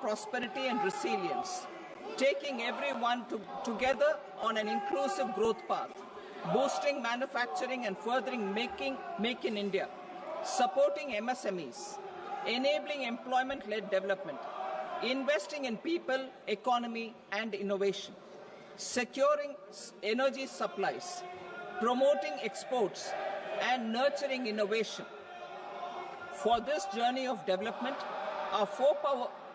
prosperity and resilience, taking everyone together on an inclusive growth path, boosting manufacturing and furthering Make in India, supporting MSMEs, enabling employment-led development, investing in people, economy, and innovation, securing energy supplies, promoting exports, and nurturing innovation. For this journey of development, our four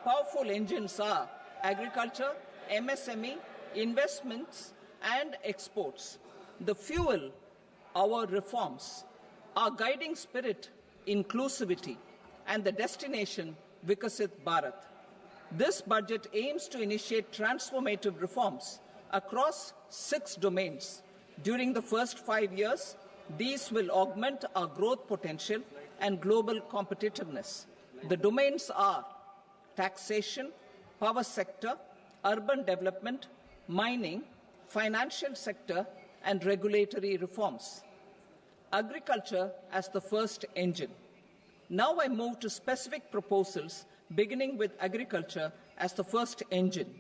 powerful engines are agriculture, MSME, investments, and exports. The fuel, our reforms, our guiding spirit, inclusivity, and the destination, Vikasit Bharat. This budget aims to initiate transformative reforms across 6 domains. During the first 5 years, these will augment our growth potential and global competitiveness. The domains are taxation, power sector, urban development, mining, financial sector, and regulatory reforms. Agriculture as the first engine. Now I move to specific proposals, beginning with agriculture as the first engine.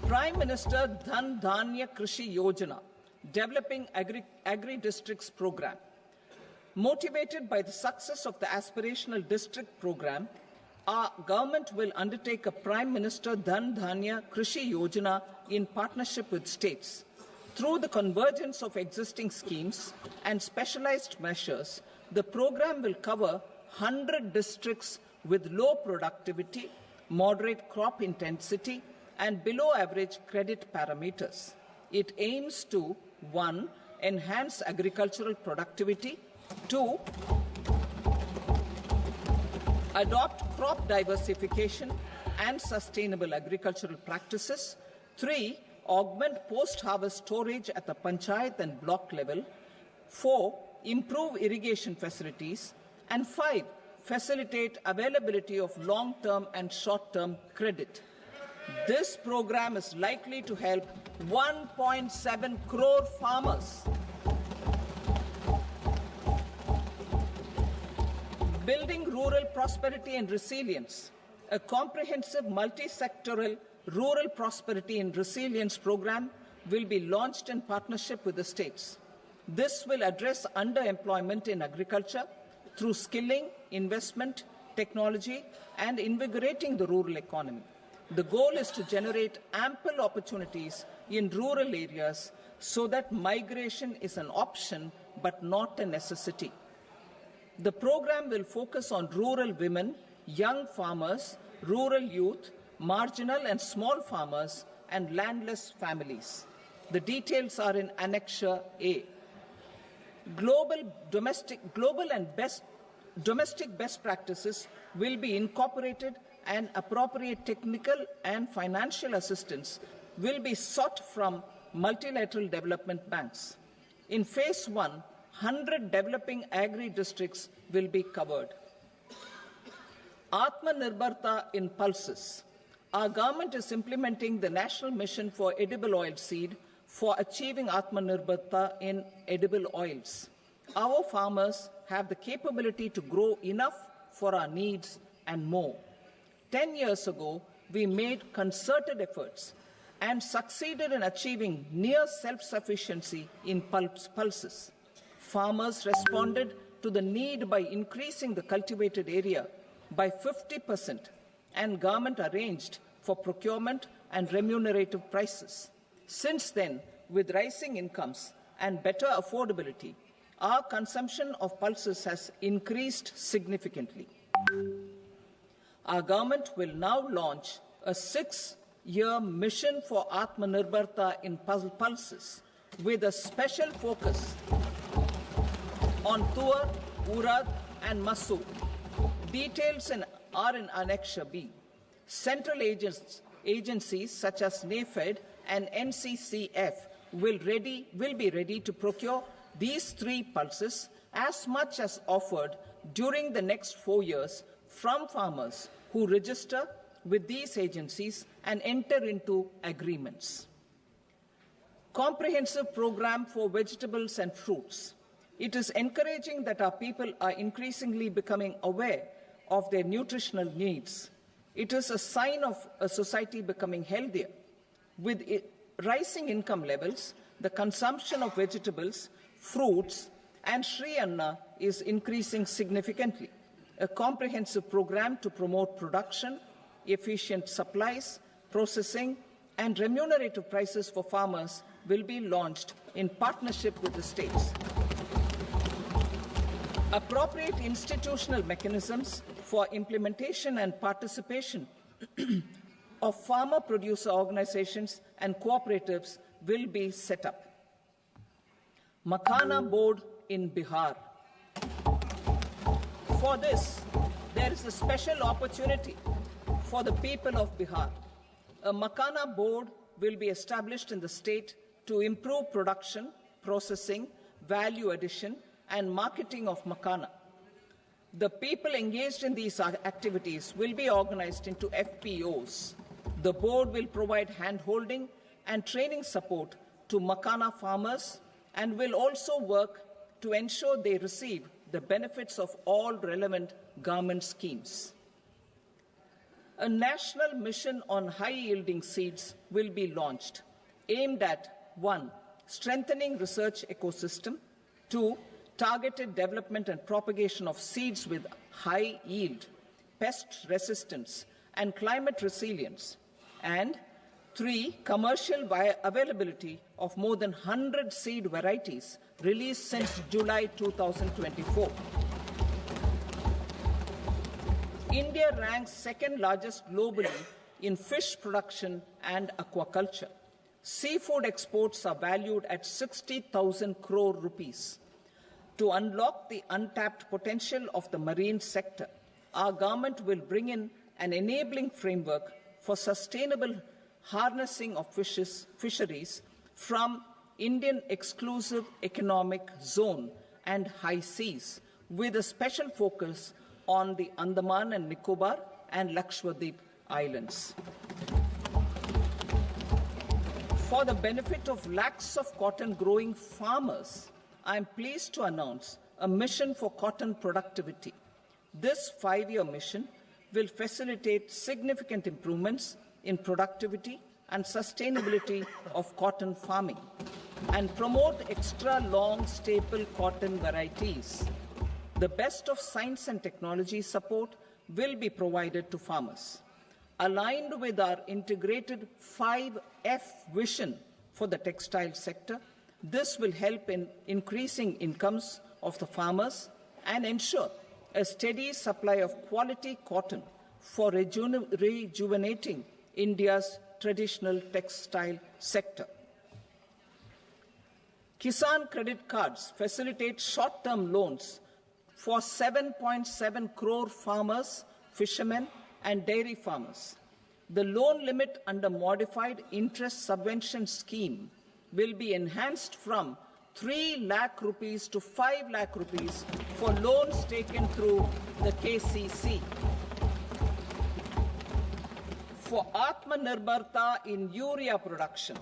Prime Minister Dhan Dhanya Krishi Yojana, developing agri-districts program. Motivated by the success of the aspirational district program, our government will undertake a Prime Minister Dhan Dhanya Krishi Yojana in partnership with states. Through the convergence of existing schemes and specialized measures, the program will cover 100 districts with low productivity, moderate crop intensity, and below average credit parameters. It aims to 1. Enhance agricultural productivity, 2. Adopt crop diversification and sustainable agricultural practices, 3. Augment post-harvest storage at the panchayat and block level, 4. Improve irrigation facilities, and 5. Facilitate availability of long-term and short-term credit. This program is likely to help 1.7 crore farmers. Building rural prosperity and resilience. A comprehensive multi-sectoral rural prosperity and resilience program will be launched in partnership with the states. This will address underemployment in agriculture through skilling, investment, technology, and invigorating the rural economy. The goal is to generate ample opportunities in rural areas so that migration is an option but not a necessity. The program will focus on rural women, young farmers, rural youth, marginal and small farmers, and landless families. The details are in Annexure A. Domestic best practices will be incorporated, and appropriate technical and financial assistance will be sought from multilateral development banks. In Phase 1, 100 developing agri-districts will be covered. Atmanirbharta in pulses. Our government is implementing the National Mission for Edible Oilseed for achieving Atmanirbharta in edible oils. Our farmers have the capability to grow enough for our needs and more. 10 years ago, we made concerted efforts and succeeded in achieving near self-sufficiency in pulses. Farmers responded to the need by increasing the cultivated area by 50%, and government arranged for procurement and remunerative prices. Since then, with rising incomes and better affordability, our consumption of pulses has increased significantly. Our government will now launch a 6-year mission for Atmanirbharta in pulses with a special focus on Tuar, Urad, and Masoor. Details are in Annexure B. Central agencies such as NAFED and NCCF will be ready to procure these 3 pulses as much as offered during the next 4 years from farmers who register with these agencies and enter into agreements. Comprehensive program for vegetables and fruits. It is encouraging that our people are increasingly becoming aware of their nutritional needs. It is a sign of a society becoming healthier. With rising income levels, the consumption of vegetables, fruits, and Sri Anna is increasing significantly. A comprehensive program to promote production, efficient supplies, processing, and remunerative prices for farmers will be launched in partnership with the states. Appropriate institutional mechanisms for implementation and participation of farmer-producer organizations and cooperatives will be set up. Makhana Board in Bihar. For this, there is a special opportunity for the people of Bihar. A Makhana Board will be established in the state to improve production, processing, value addition, and marketing of Makhana. The people engaged in these activities will be organized into FPOs. The board will provide hand-holding and training support to Makhana farmers and will also work to ensure they receive the benefits of all relevant government schemes. A national mission on high-yielding seeds will be launched, aimed at 1. Strengthening research ecosystem, 2. Targeted development and propagation of seeds with high yield, pest resistance, and climate resilience, and 3. Commercial availability of more than 100 seed varieties released since July 2024. India ranks second largest globally in fish production and aquaculture. Seafood exports are valued at 60,000 crore rupees. To unlock the untapped potential of the marine sector, our government will bring in an enabling framework for sustainable harnessing of fisheries from Indian exclusive economic zone and high seas, with a special focus on the Andaman and Nicobar and Lakshadweep Islands. For the benefit of lakhs of cotton growing farmers, I am pleased to announce a mission for cotton productivity. This 5-year mission will facilitate significant improvements in productivity and sustainability of cotton farming and promote extra long staple cotton varieties. The best of science and technology support will be provided to farmers. Aligned with our integrated 5F vision for the textile sector, this will help in increasing incomes of the farmers and ensure a steady supply of quality cotton for rejuvenating India's traditional textile sector. Kisan credit cards facilitate short-term loans for 7.7 crore farmers, fishermen, and dairy farmers. The loan limit under modified interest subvention scheme will be enhanced from 3 lakh rupees to 5 lakh rupees for loans taken through the KCC. For Atmanirbharta in urea production,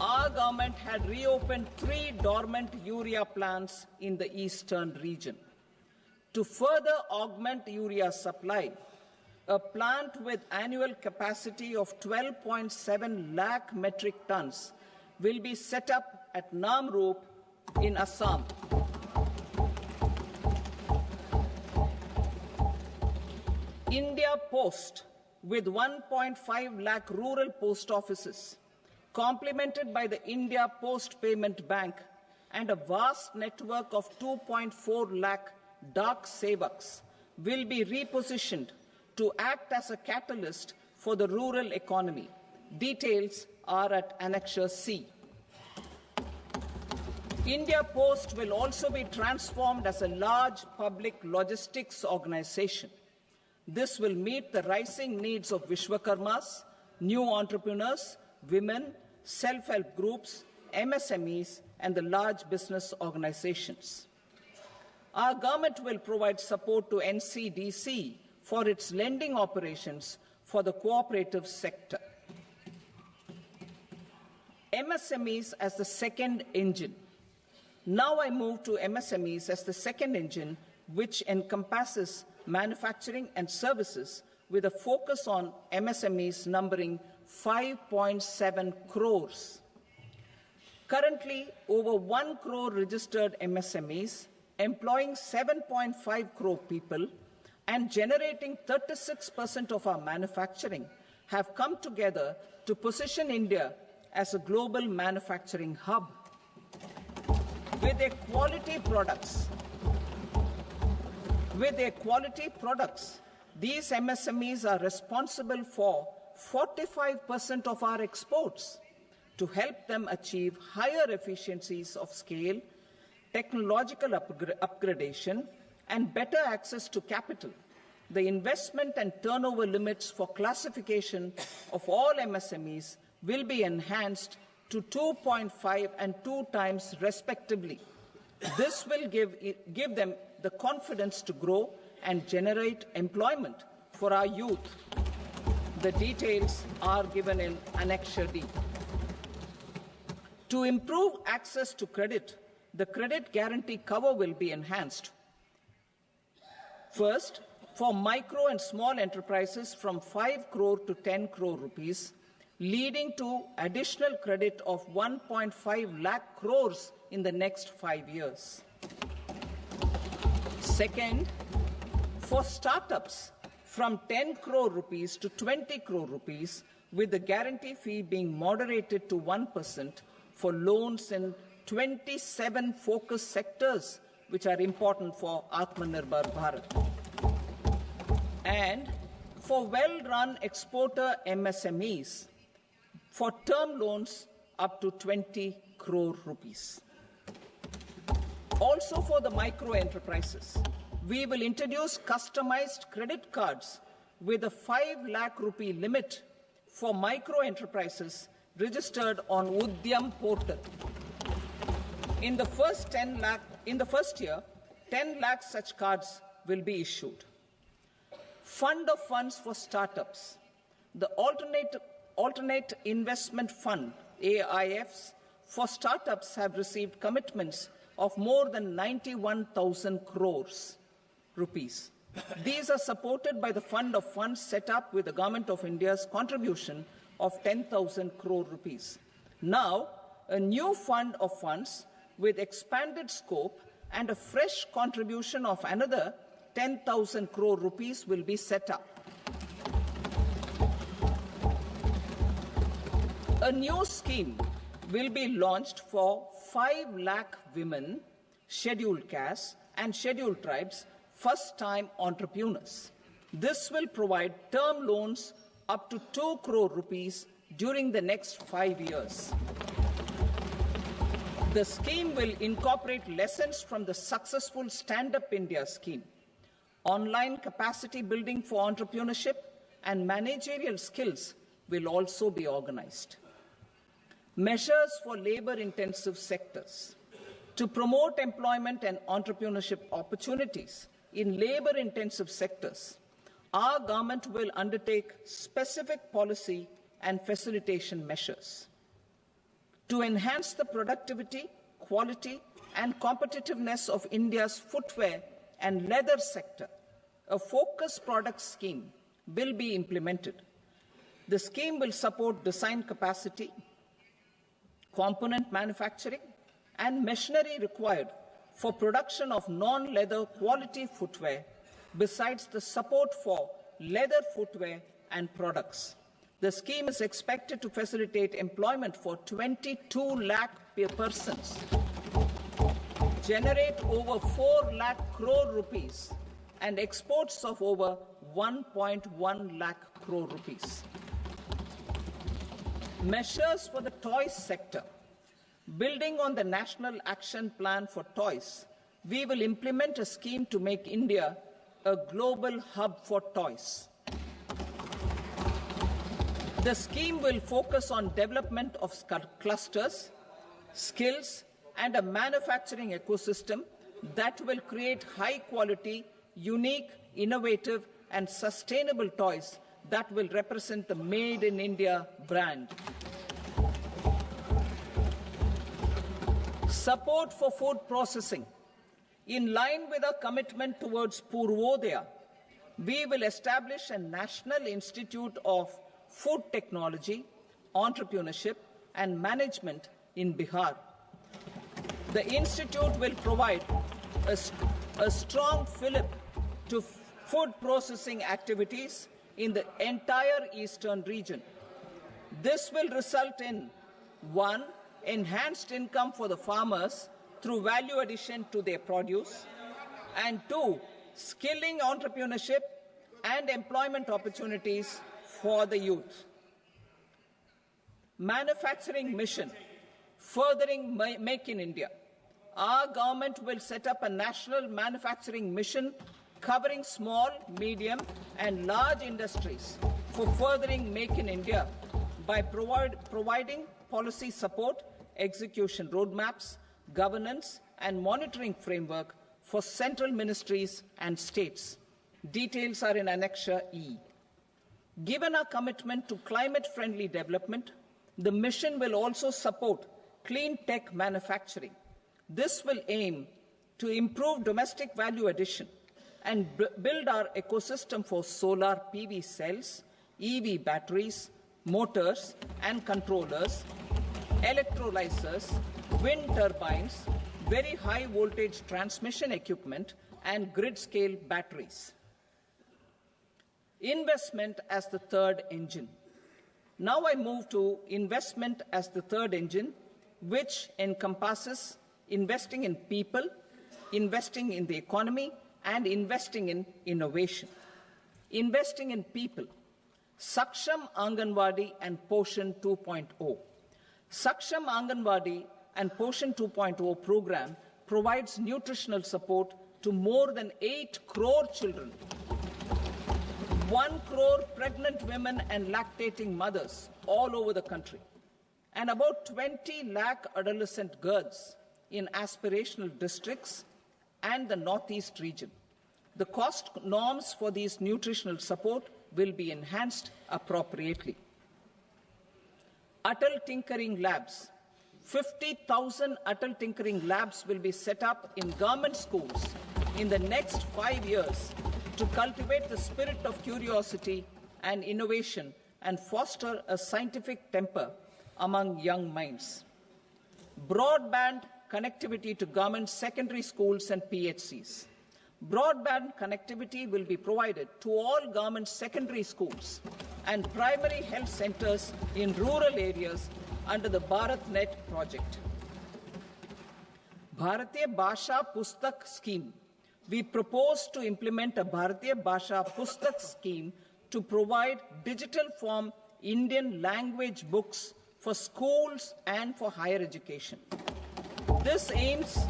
our government had reopened 3 dormant urea plants in the eastern region. To further augment urea supply, a plant with annual capacity of 12.7 lakh metric tons will be set up at Namrup in Assam. India Post, with 1.5 lakh rural post offices, complemented by the India Post Payment Bank and a vast network of 2.4 lakh Dak Sevaks, will be repositioned to act as a catalyst for the rural economy. Details are at Annexure C. India Post will also be transformed as a large public logistics organization. This will meet the rising needs of Vishwakarmas, new entrepreneurs, women, self-help groups, MSMEs, and the large business organizations. Our government will provide support to NCDC for its lending operations for the cooperative sector. MSMEs as the second engine. Now I move to MSMEs as the second engine, which encompasses manufacturing and services with a focus on MSMEs numbering 5.7 crores. Currently, over 1 crore registered MSMEs, employing 7.5 crore people and generating 36% of our manufacturing, have come together to position India as a global manufacturing hub. With their quality products, these MSMEs are responsible for 45% of our exports. To help them achieve higher efficiencies of scale, technological upgradation, and better access to capital, the investment and turnover limits for classification of all MSMEs will be enhanced to 2.5 and 2 times respectively. This will give them the confidence to grow and generate employment for our youth. The details are given in Annexure D. To improve access to credit, the credit guarantee cover will be enhanced. First, for micro and small enterprises from 5 crore to 10 crore rupees, leading to additional credit of 1.5 lakh crores in the next 5 years. Second, for startups from 10 crore rupees to 20 crore rupees, with the guarantee fee being moderated to 1% for loans in 27 focus sectors which are important for Atmanirbhar Bharat. And for well-run exporter MSMEs, for term loans up to 20 crore rupees. Also for the micro enterprises, we will introduce customized credit cards with a 5 lakh rupee limit for micro enterprises registered on Udyam portal. In the first year, 10 lakh such cards will be issued. Fund of funds for startups. The Alternate Investment Fund, AIFs, for startups have received commitments of more than 91,000 crores rupees. These are supported by the Fund of Funds set up with the Government of India's contribution of 10,000 crore rupees. Now, a new fund of funds with expanded scope and a fresh contribution of another 10,000 crore rupees will be set up. A new scheme will be launched for 5 lakh women, scheduled castes and scheduled tribes, first-time entrepreneurs. This will provide term loans up to 2 crore rupees during the next 5 years. The scheme will incorporate lessons from the successful Stand Up India scheme. Online capacity building for entrepreneurship and managerial skills will also be organized. Measures for labor-intensive sectors. To promote employment and entrepreneurship opportunities in labor-intensive sectors, our government will undertake specific policy and facilitation measures. To enhance the productivity, quality, and competitiveness of India's footwear and leather sector, a focused product scheme will be implemented. The scheme will support design capacity, component manufacturing, and machinery required for production of non-leather quality footwear, besides the support for leather footwear and products. The scheme is expected to facilitate employment for 22 lakh persons, generate over 4 lakh crore rupees, and exports of over 1.1 lakh crore rupees. Measures for the toys sector. Building on the National Action Plan for Toys, we will implement a scheme to make India a global hub for toys. The scheme will focus on development of clusters, skills, and a manufacturing ecosystem that will create high-quality, unique, innovative, and sustainable toys that will represent the Made in India brand. Support for food processing. In line with our commitment towards Purvodaya, we will establish a National Institute of Food Technology, Entrepreneurship and Management in Bihar. The institute will provide a strong fillip to food processing activities in the entire eastern region. This will result in 1. Enhanced income for the farmers through value addition to their produce, and 2. Skilling entrepreneurship and employment opportunities for the youth. Manufacturing mission, furthering Make in India. Our government will set up a national manufacturing mission covering small, medium and large industries for furthering Make in India by providing policy support, execution roadmaps, governance and monitoring framework for central ministries and states. Details are in Annexure E. Given our commitment to climate-friendly development, the mission will also support clean tech manufacturing. This will aim to improve domestic value addition and build our ecosystem for solar PV cells, EV batteries, motors and controllers, electrolyzers, wind turbines, very high voltage transmission equipment and grid-scale batteries. Investment as the third engine. Now I move to investment as the third engine, which encompasses investing in people, investing in the economy, and investing in innovation. Investing in people. Saksham Anganwadi and Poshan 2.0. Saksham Anganwadi and Poshan 2.0 program provides nutritional support to more than 8 crore children, 1 crore pregnant women and lactating mothers all over the country, and about 20 lakh adolescent girls in aspirational districts and the Northeast region. The cost norms for these nutritional support will be enhanced appropriately. Atal Tinkering Labs. 50,000 Atal Tinkering Labs will be set up in government schools in the next 5 years to cultivate the spirit of curiosity and innovation and foster a scientific temper among young minds. Broadband connectivity to government secondary schools and PHCs. Broadband connectivity will be provided to all government secondary schools and primary health centers in rural areas under the BharatNet project. Bharatiya Bhasha Pustak Scheme. We propose to implement a Bharatiya Bhasha Pustak scheme to provide digital form Indian language books for schools and for higher education. This aims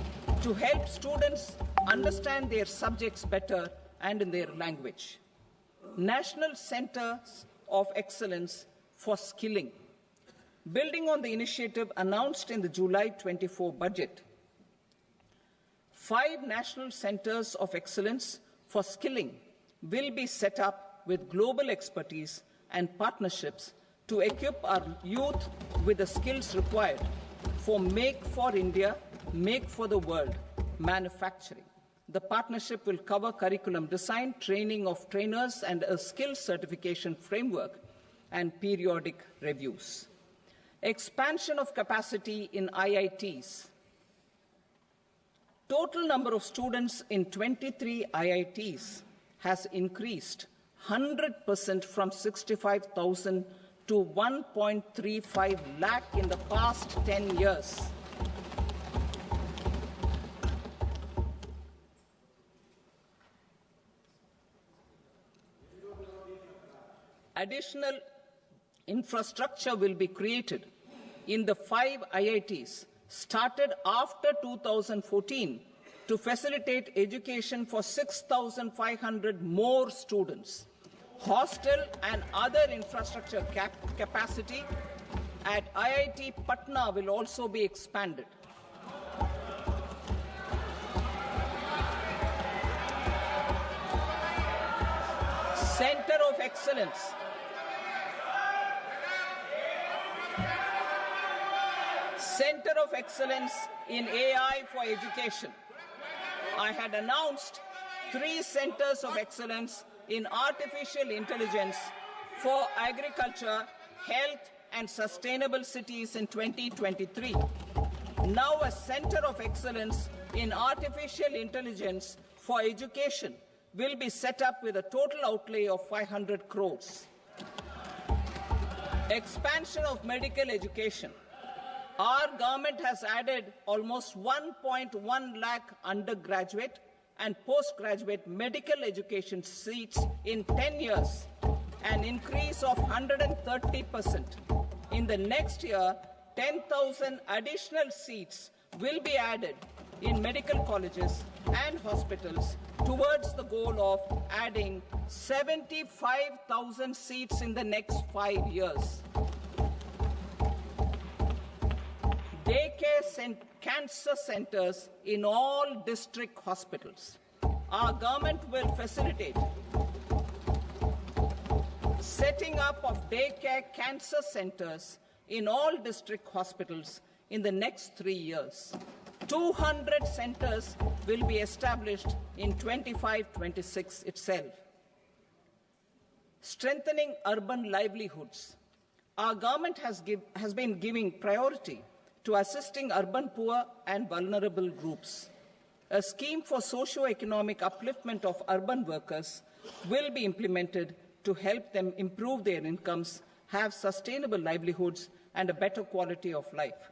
to help students understand their subjects better and in their language. National Centers of Excellence for Skilling. Building on the initiative announced in the July 24 budget, 5 national centers of excellence for skilling will be set up with global expertise and partnerships to equip our youth with the skills required for Make for India, Make for the World manufacturing. The partnership will cover curriculum design, training of trainers, and a skills certification framework and periodic reviews. Expansion of capacity in IITs. Total number of students in 23 IITs has increased 100% from 65,000 to 1.35 lakh in the past 10 years. Additional infrastructure will be created in the 5 IITs started after 2014 to facilitate education for 6,500 more students. Hostel and other infrastructure capacity at IIT Patna will also be expanded. Center of Excellence. Center of Excellence in AI for Education. I had announced 3 centers of excellence in artificial intelligence for agriculture, health, and sustainable cities in 2023. Now a center of excellence in artificial intelligence for education will be set up with a total outlay of 500 crores. Expansion of medical education. Our government has added almost 1.1 lakh undergraduate and postgraduate medical education seats in 10 years, an increase of 130%. In the next year, 10,000 additional seats will be added in medical colleges and hospitals towards the goal of adding 75,000 seats in the next 5 years. Daycare cancer centers in all district hospitals. Our government will facilitate setting up of daycare cancer centers in all district hospitals in the next 3 years. 200 centers will be established in 25-26 itself. Strengthening urban livelihoods. Our government has been giving priority to assisting urban poor and vulnerable groups. A scheme for socio-economic upliftment of urban workers will be implemented to help them improve their incomes, have sustainable livelihoods, and a better quality of life.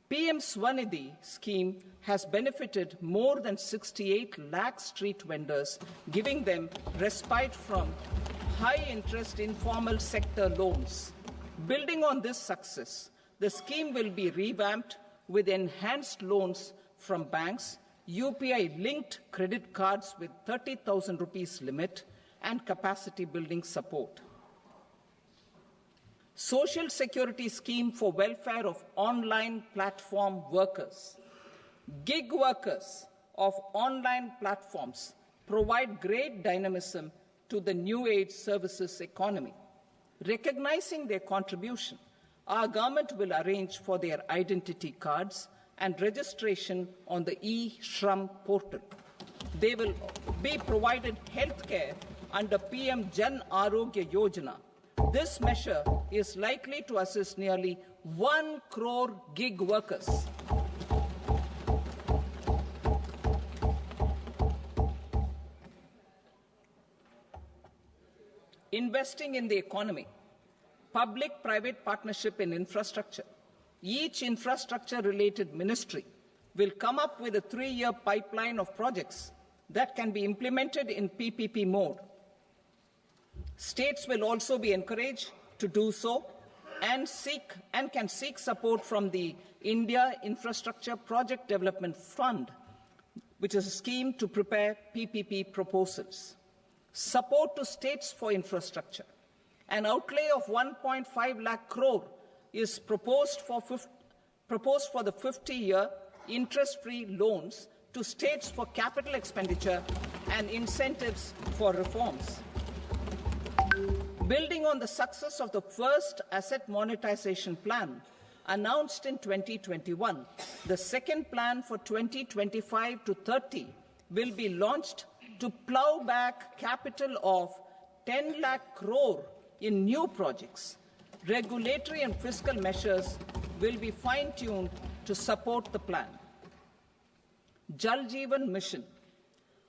PM Swanidhi scheme has benefited more than 68 lakh street vendors, giving them respite from high-interest informal sector loans. Building on this success, the scheme will be revamped with enhanced loans from banks, UPI-linked credit cards with 30,000 rupees limit, and capacity building support. Social Security Scheme for welfare of online platform workers. Gig workers of online platforms provide great dynamism to the new age services economy. Recognizing their contribution, our government will arrange for their identity cards and registration on the e-Shram portal. They will be provided health care under PM Jan Arogya Yojana. This measure is likely to assist nearly 1 crore gig workers. Investing in the economy. Public-private partnership in infrastructure. Each infrastructure-related ministry will come up with a 3-year pipeline of projects that can be implemented in PPP mode. States will also be encouraged to do so and can seek support from the India Infrastructure Project Development Fund, which is a scheme to prepare PPP proposals. Support to states for infrastructure. An outlay of 1.5 lakh crore is proposed for the 50-year interest-free loans to states for capital expenditure and incentives for reforms. Building on the success of the first asset monetization plan announced in 2021, the second plan for 2025 to 30 will be launched to plow back capital of 10 lakh crore in new projects. Regulatory and fiscal measures will be fine-tuned to support the plan. Jal Jeevan Mission.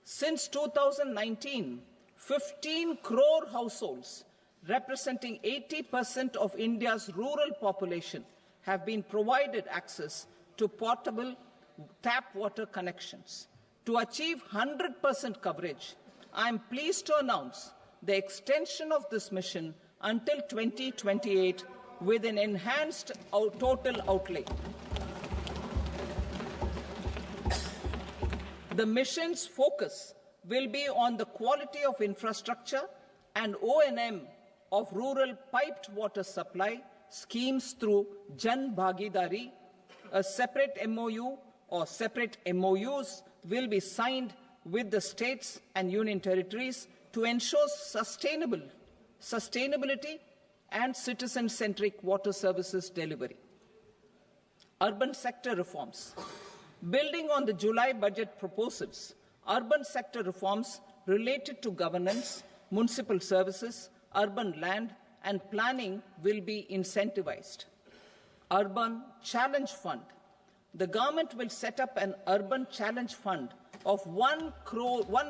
Since 2019, 15 crore households, representing 80% of India's rural population, have been provided access to portable tap water connections. To achieve 100% coverage, I am pleased to announce the extension of this mission until 2028 with an enhanced total outlay. The mission's focus will be on the quality of infrastructure and O&M of rural piped water supply schemes through Jan Bhagidari. A separate MOU or separate MOUs will be signed with the states and union territories to ensure sustainability and citizen-centric water services delivery. Urban sector reforms. Building on the July budget proposals, urban sector reforms related to governance, municipal services, urban land, and planning will be incentivized. Urban Challenge Fund. The government will set up an Urban Challenge Fund of 1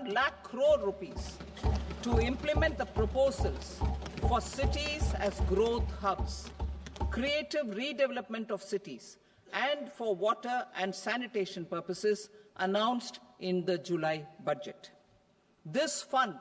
lakh crore rupees to implement the proposals for cities as growth hubs, creative redevelopment of cities, and for water and sanitation purposes announced in the July budget. This fund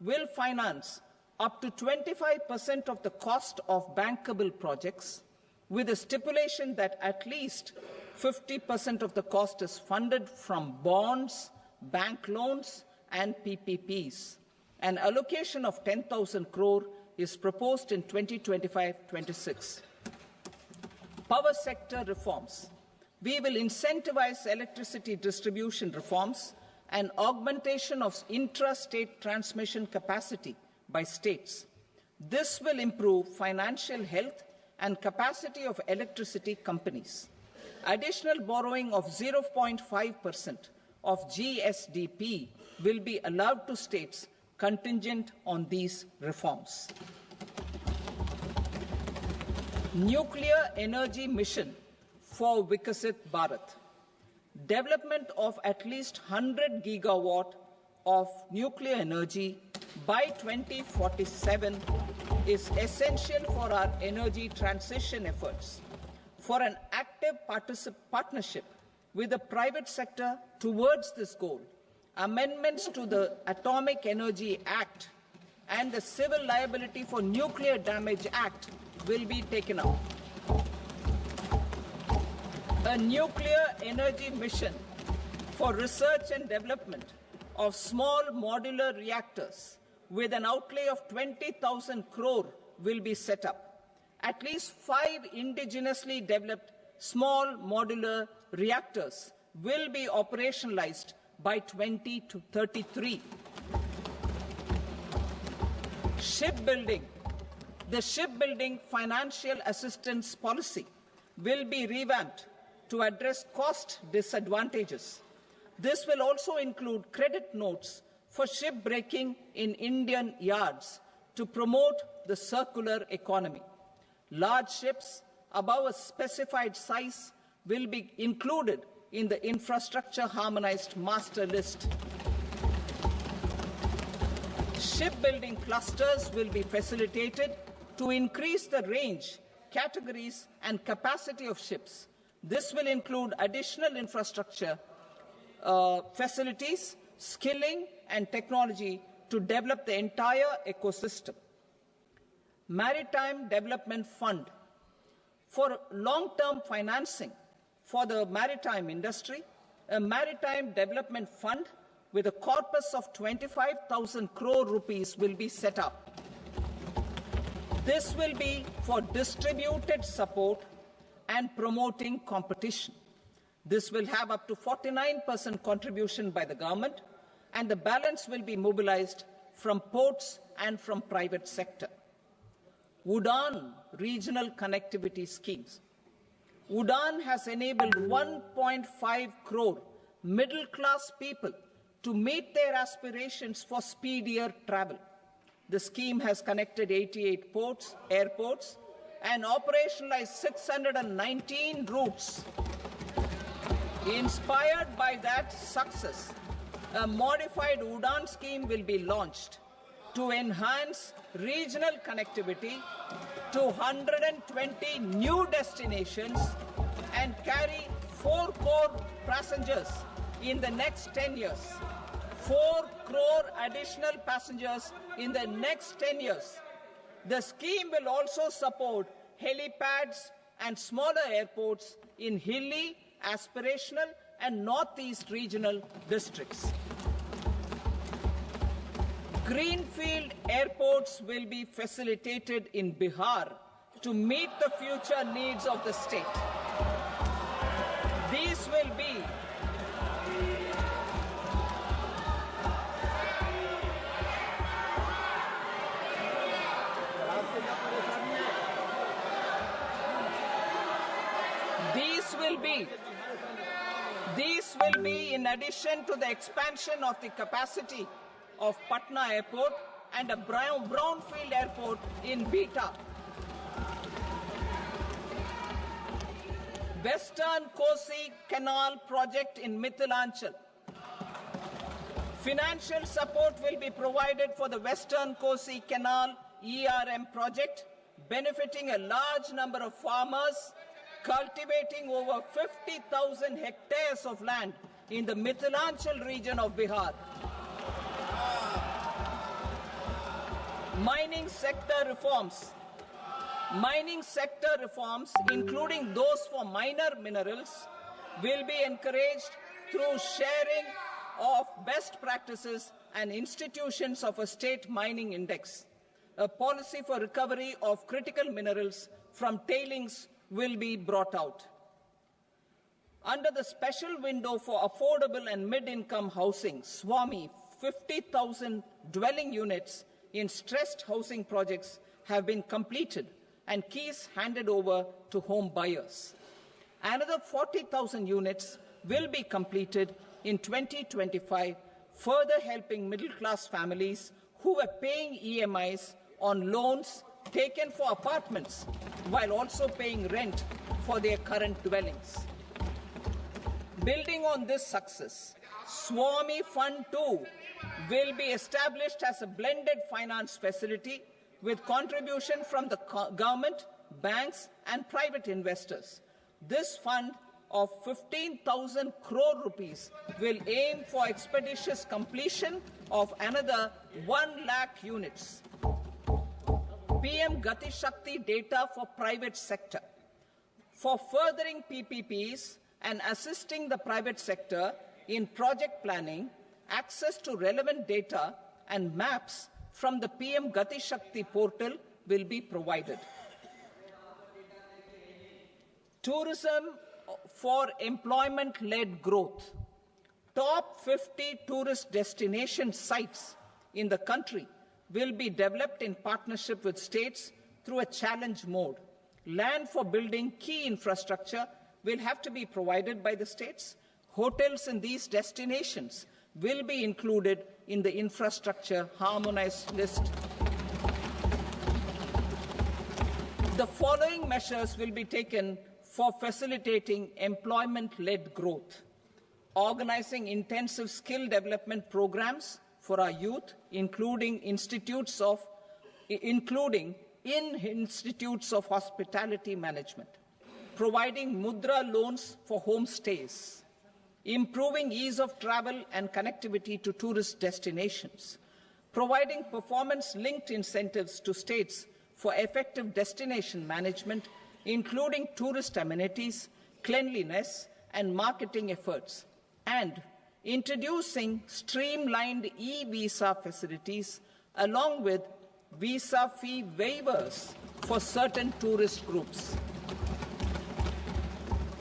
will finance up to 25% of the cost of bankable projects, with a stipulation that at least 50% of the cost is funded from bonds, bank loans, and PPPs. An allocation of 10,000 crore is proposed in 2025-26. Power sector reforms. We will incentivize electricity distribution reforms and augmentation of intra-state transmission capacity by states. This will improve financial health and capacity of electricity companies. Additional borrowing of 0.5% of GSDP will be allowed to states contingent on these reforms. Nuclear energy mission for Vikasit Bharat. Development of at least 100 gigawatt of nuclear energy by 2047 is essential for our energy transition efforts. For an active partnership with the private sector towards this goal, amendments to the Atomic Energy Act and the Civil Liability for Nuclear Damage Act will be taken up. A nuclear energy mission for research and development of small modular reactors with an outlay of 20,000 crore will be set up. At least 5 indigenously developed small modular reactors will be operationalized by 2033. Shipbuilding. The shipbuilding financial assistance policy will be revamped to address cost disadvantages. This will also include credit notes for shipbreaking in Indian yards to promote the circular economy. Large ships above a specified size will be included in the infrastructure harmonized master list. Shipbuilding clusters will be facilitated to increase the range, categories, and capacity of ships. This will include additional infrastructure, facilities, skilling, and technology to develop the entire ecosystem. Maritime Development Fund. For long-term financing for the maritime industry, a Maritime Development Fund with a corpus of 25,000 crore rupees will be set up. This will be for distributed support and promoting competition. This will have up to 49% contribution by the government, and the balance will be mobilized from ports and from private sector. UDAN regional connectivity schemes. UDAN has enabled 1.5 crore middle-class people to meet their aspirations for speedier travel. The scheme has connected 88 airports, and operationalized 619 routes. Inspired by that success, a modified UDAN scheme will be launched to enhance regional connectivity to 120 new destinations and carry 4 crore passengers in the next 10 years. 4 crore additional passengers in the next 10 years. The scheme will also support helipads and smaller airports in hilly, aspirational, and northeast regional districts. Greenfield airports will be facilitated in Bihar to meet the future needs of the state. These will be in addition to the expansion of the capacity of Patna Airport and a brownfield airport in Beta. Western Kosi Canal project in Mithilanchal. Financial support will be provided for the Western Kosi Canal ERM project, benefiting a large number of farmers cultivating over 50,000 hectares of land in the Mithilanchal region of Bihar. Mining sector reforms. Mining sector reforms, including those for minor minerals, will be encouraged through sharing of best practices and institutions of a state mining index. A policy for recovery of critical minerals from tailings will be brought out. Under the special window for affordable and mid-income housing, SWAMI, 50,000 dwelling units in stressed housing projects have been completed and keys handed over to home buyers. Another 40,000 units will be completed in 2025, further helping middle-class families who were paying EMIs on loans taken for apartments while also paying rent for their current dwellings. Building on this success, SWAMI Fund 2 will be established as a blended finance facility with contribution from the government, banks and private investors. This fund of 15,000 crore rupees will aim for expeditious completion of another 1 lakh units. PM Gati Shakti data for private sector. For furthering PPPs and assisting the private sector in project planning, access to relevant data and maps from the PM Gati Shakti portal will be provided. Tourism for employment-led growth. Top 50 tourist destination sites in the country will be developed in partnership with states through a challenge mode. Land for building key infrastructure will have to be provided by the states. Hotels in these destinations will be included in the infrastructure harmonized list. The following measures will be taken for facilitating employment-led growth. Organizing intensive skill development programs for our youth, including in institutes of hospitality management. Providing mudra loans for homestays. Improving ease of travel and connectivity to tourist destinations, providing performance-linked incentives to states for effective destination management, including tourist amenities, cleanliness, and marketing efforts, and introducing streamlined e-visa facilities along with visa fee waivers for certain tourist groups.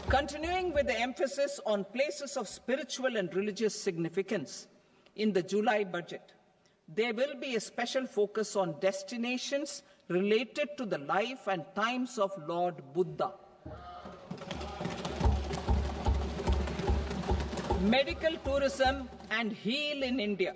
Continuing with the emphasis on places of spiritual and religious significance, in the July budget, there will be a special focus on destinations related to the life and times of Lord Buddha. Medical tourism and heal in India.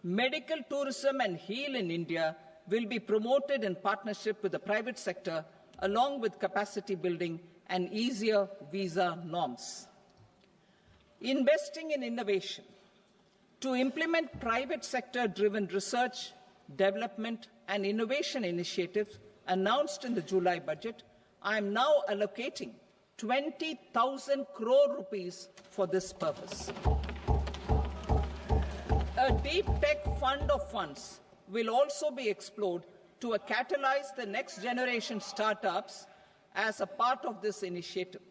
Medical tourism and heal in India will be promoted in partnership with the private sector, along with capacity building and easier visa norms. Investing in innovation. To implement private sector-driven research, development and innovation initiatives announced in the July budget, I am now allocating 20,000 crore rupees for this purpose. A deep tech fund of funds will also be explored to catalyze the next generation startups as a part of this initiative.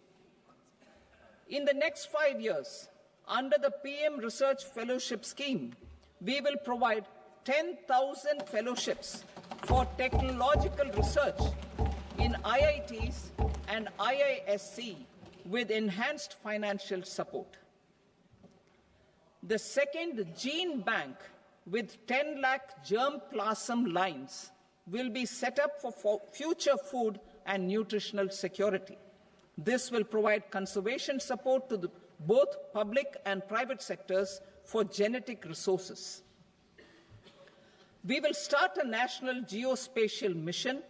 In the next 5 years, under the PM Research Fellowship Scheme, we will provide 10,000 fellowships for technological research in IITs and IISc with enhanced financial support. The second gene bank with 10 lakh germplasm lines will be set up for future food and nutritional security. This will provide conservation support to the both public and private sectors, for genetic resources. We will start a national geospatial mission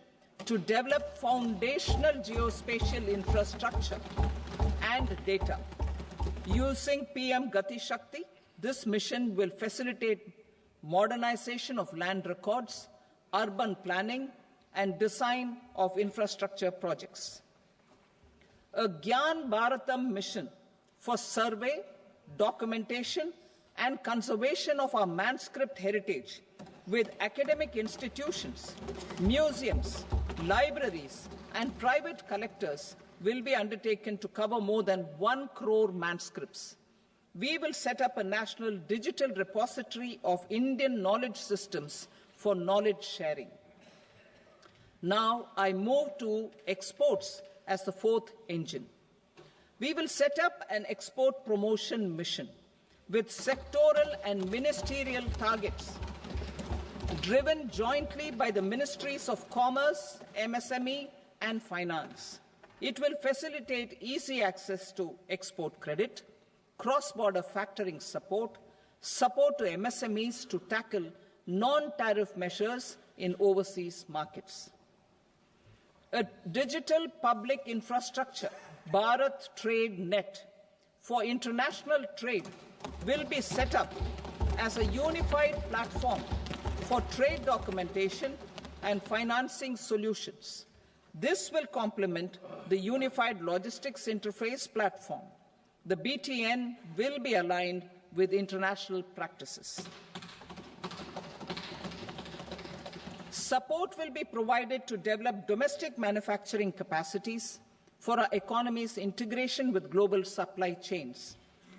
to develop foundational geospatial infrastructure and data. Using PM Gati Shakti, this mission will facilitate modernization of land records, urban planning, and design of infrastructure projects. A Gyan Bharatam mission for survey, documentation, and conservation of our manuscript heritage with academic institutions, museums, libraries, and private collectors will be undertaken to cover more than 1 crore manuscripts. We will set up a national digital repository of Indian knowledge systems for knowledge sharing. Now I move to exports as the fourth engine. We will set up an export promotion mission with sectoral and ministerial targets driven jointly by the Ministries of Commerce, MSME, and Finance. It will facilitate easy access to export credit, cross-border factoring support, support to MSMEs to tackle non-tariff measures in overseas markets. A digital public infrastructure, Bharat Trade Net, for international trade will be set up as a unified platform for trade documentation and financing solutions. This will complement the Unified Logistics Interface platform. The BTN will be aligned with international practices. Support will be provided to develop domestic manufacturing capacities for our economy's integration with global supply chains.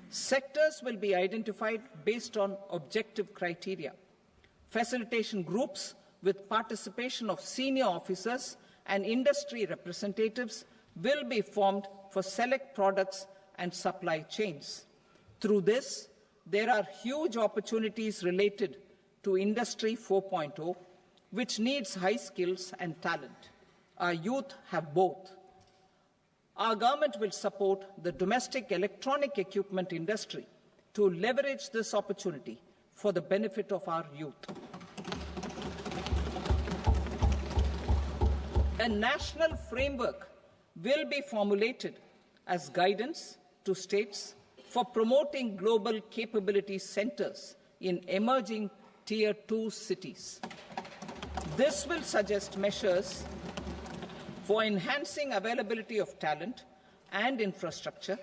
Sectors will be identified based on objective criteria. Facilitation groups with participation of senior officers and industry representatives will be formed for select products and supply chains. Through this, there are huge opportunities related to Industry 4.0, which needs high skills and talent. Our youth have both. Our government will support the domestic electronic equipment industry to leverage this opportunity for the benefit of our youth. A national framework will be formulated as guidance to states for promoting global capability centers in emerging Tier 2 cities. This will suggest measures for enhancing availability of talent and infrastructure,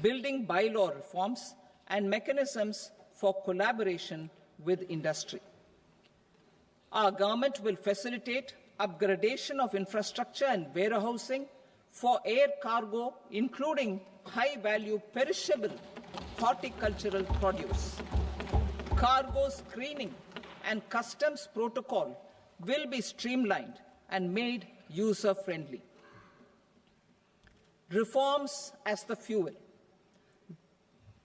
building bylaw reforms, and mechanisms for collaboration with industry. Our government will facilitate upgradation of infrastructure and warehousing for air cargo, including high-value perishable horticultural produce. Cargo screening and customs protocol will be streamlined and made user-friendly. Reforms as the fuel.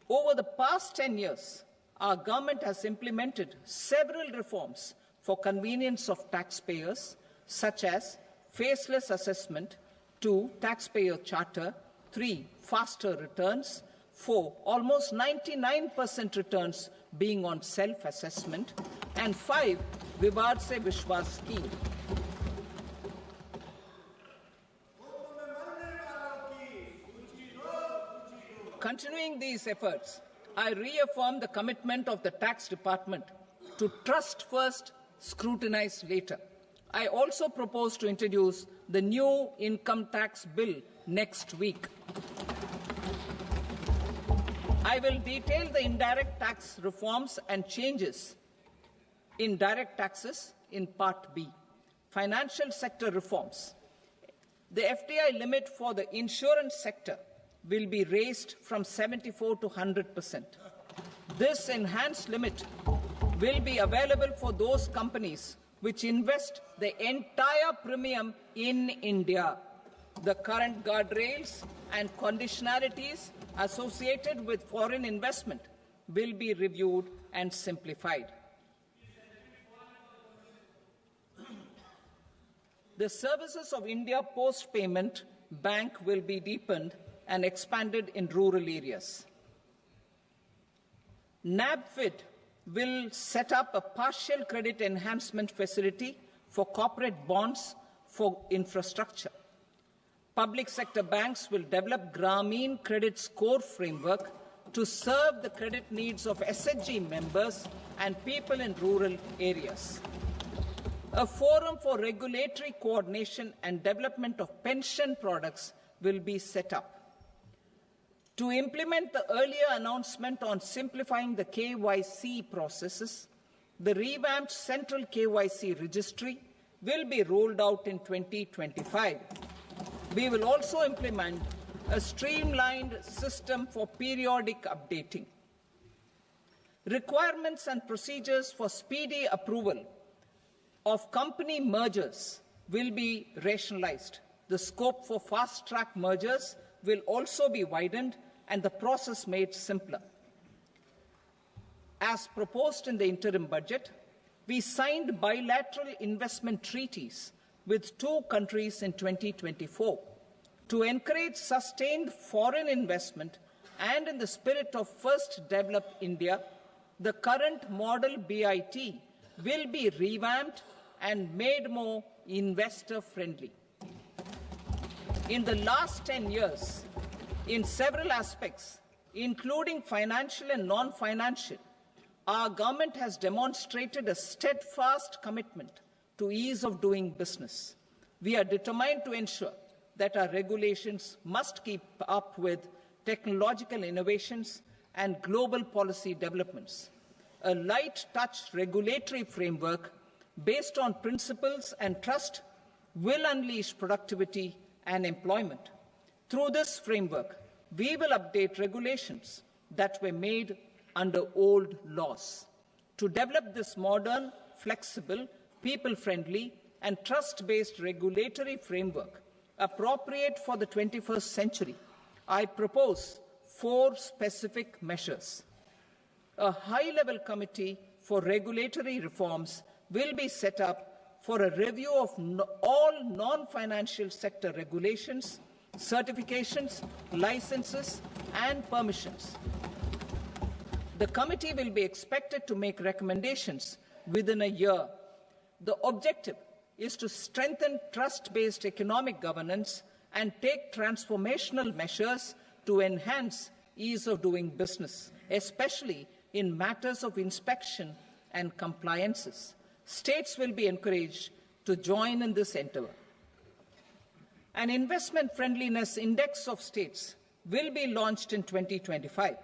Over the past 10 years, our government has implemented several reforms for convenience of taxpayers, such as faceless assessment, 2, taxpayer charter, 3, faster returns, 4, almost 99% returns being on self-assessment, and 5, Vivad Se Vishwas scheme. Continuing these efforts, I reaffirm the commitment of the Tax Department to trust first, scrutinize later. I also propose to introduce the new income tax bill next week. I will detail the indirect tax reforms and changes in direct taxes in Part B. Financial sector reforms. The FDI limit for the insurance sector will be raised from 74 to 100%. This enhanced limit will be available for those companies which invest the entire premium in India. The current guardrails and conditionalities associated with foreign investment will be reviewed and simplified. The services of India Post Payment Bank will be deepened and expanded in rural areas. NABFID will set up a partial credit enhancement facility for corporate bonds for infrastructure. Public sector banks will develop Grameen Credit Score Framework to serve the credit needs of SHG members and people in rural areas. A forum for regulatory coordination and development of pension products will be set up. To implement the earlier announcement on simplifying the KYC processes, the revamped Central KYC Registry will be rolled out in 2025. We will also implement a streamlined system for periodic updating. Requirements and procedures for speedy approval of company mergers will be rationalized. The scope for fast-track mergers will also be widened and the process made simpler. As proposed in the interim budget, we signed bilateral investment treaties with 2 countries in 2024 to encourage sustained foreign investment, and in the spirit of First Develop India, the current model BIT will be revamped and made more investor-friendly. In the last 10 years, in several aspects, including financial and non-financial, our government has demonstrated a steadfast commitment to ease of doing business. We are determined to ensure that our regulations must keep up with technological innovations and global policy developments. A light-touch regulatory framework based on principles and trust will unleash productivity and employment. Through this framework, we will update regulations that were made under old laws. To develop this modern, flexible, people-friendly, and trust-based regulatory framework appropriate for the 21st century, I propose 4 specific measures. A high-level committee for regulatory reforms will be set up for a review of all non-financial sector regulations, certifications, licenses, and permissions. The committee will be expected to make recommendations within a year. The objective is to strengthen trust-based economic governance and take transformational measures to enhance ease of doing business, especially in matters of inspection and compliances. States will be encouraged to join in this endeavour. An investment friendliness index of states will be launched in 2025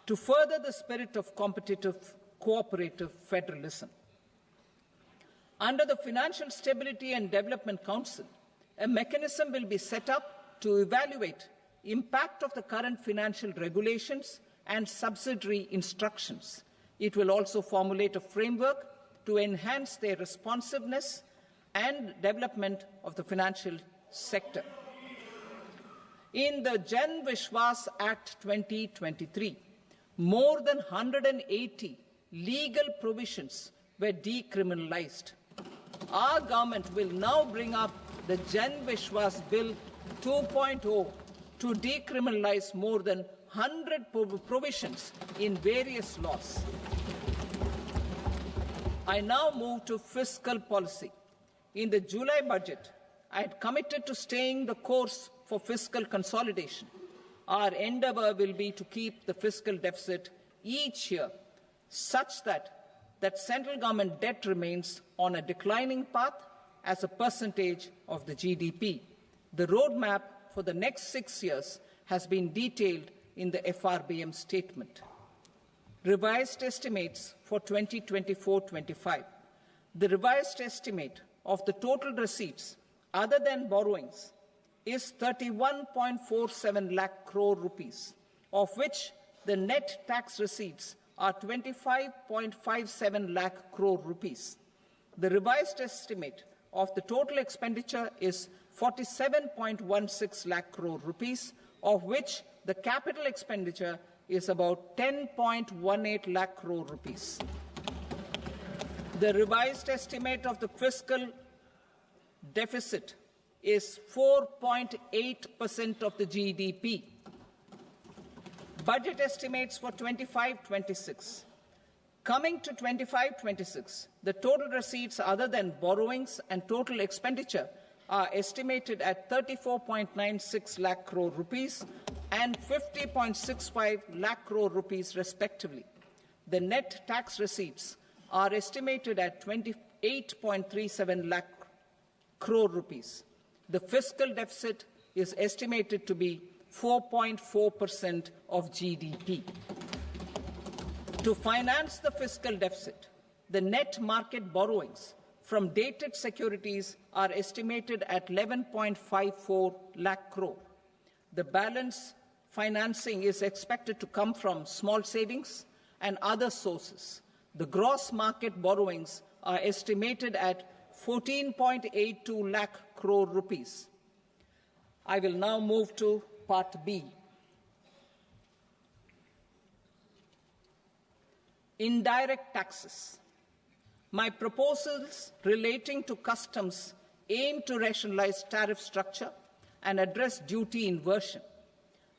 to further the spirit of competitive, cooperative federalism. Under the Financial Stability and Development Council, a mechanism will be set up to evaluate impact of the current financial regulations and subsidiary instructions. It will also formulate a framework to enhance their responsiveness and development of the financial sector. In the Jan Vishwas Act 2023, more than 180 legal provisions were decriminalized. Our government will now bring up the Jan Vishwas Bill 2.0 to decriminalize more than 100 provisions in various laws. I now move to fiscal policy. In the July budget, I had committed to staying the course for fiscal consolidation. Our endeavour will be to keep the fiscal deficit each year such that central government debt remains on a declining path as a percentage of the GDP. The roadmap for the next 6 years has been detailed in the FRBM statement. Revised estimates for 2024-25. The revised estimate of the total receipts other than borrowings is 31.47 lakh crore rupees, of which the net tax receipts are 25.57 lakh crore rupees. The revised estimate of the total expenditure is 47.16 lakh crore rupees, of which the capital expenditure is about 10.18 lakh crore rupees. The revised estimate of the fiscal deficit is 4.8% of the GDP. Budget estimates for 25-26. Coming to 25-26, the total receipts other than borrowings and total expenditure are estimated at 34.96 lakh crore rupees and 50.65 lakh crore rupees respectively. The net tax receipts are estimated at 28.37 lakh crore rupees. The fiscal deficit is estimated to be 4.4% of GDP. To finance the fiscal deficit, the net market borrowings from dated securities are estimated at 11.54 lakh crore. The balance financing is expected to come from small savings and other sources. The gross market borrowings are estimated at 14.82 lakh crore rupees. I will now move to Part B. Indirect taxes. My proposals relating to customs aim to rationalize tariff structure and address duty inversion.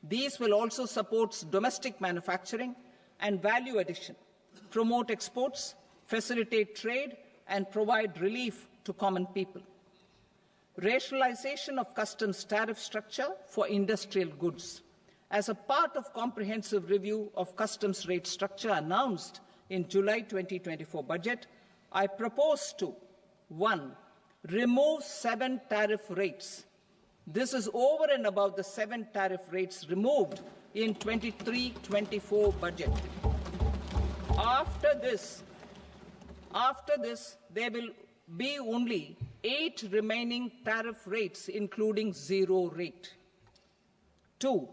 These will also support domestic manufacturing and value addition, promote exports, facilitate trade, and provide relief to common people. Rationalization of customs tariff structure for industrial goods. As a part of comprehensive review of customs rate structure announced in July 2024 budget, I propose to 1. Remove 7 tariff rates. This is over and above the 7 tariff rates removed in 23-24 budget. After this, there will be only 8 remaining tariff rates, including 0 rate. 2.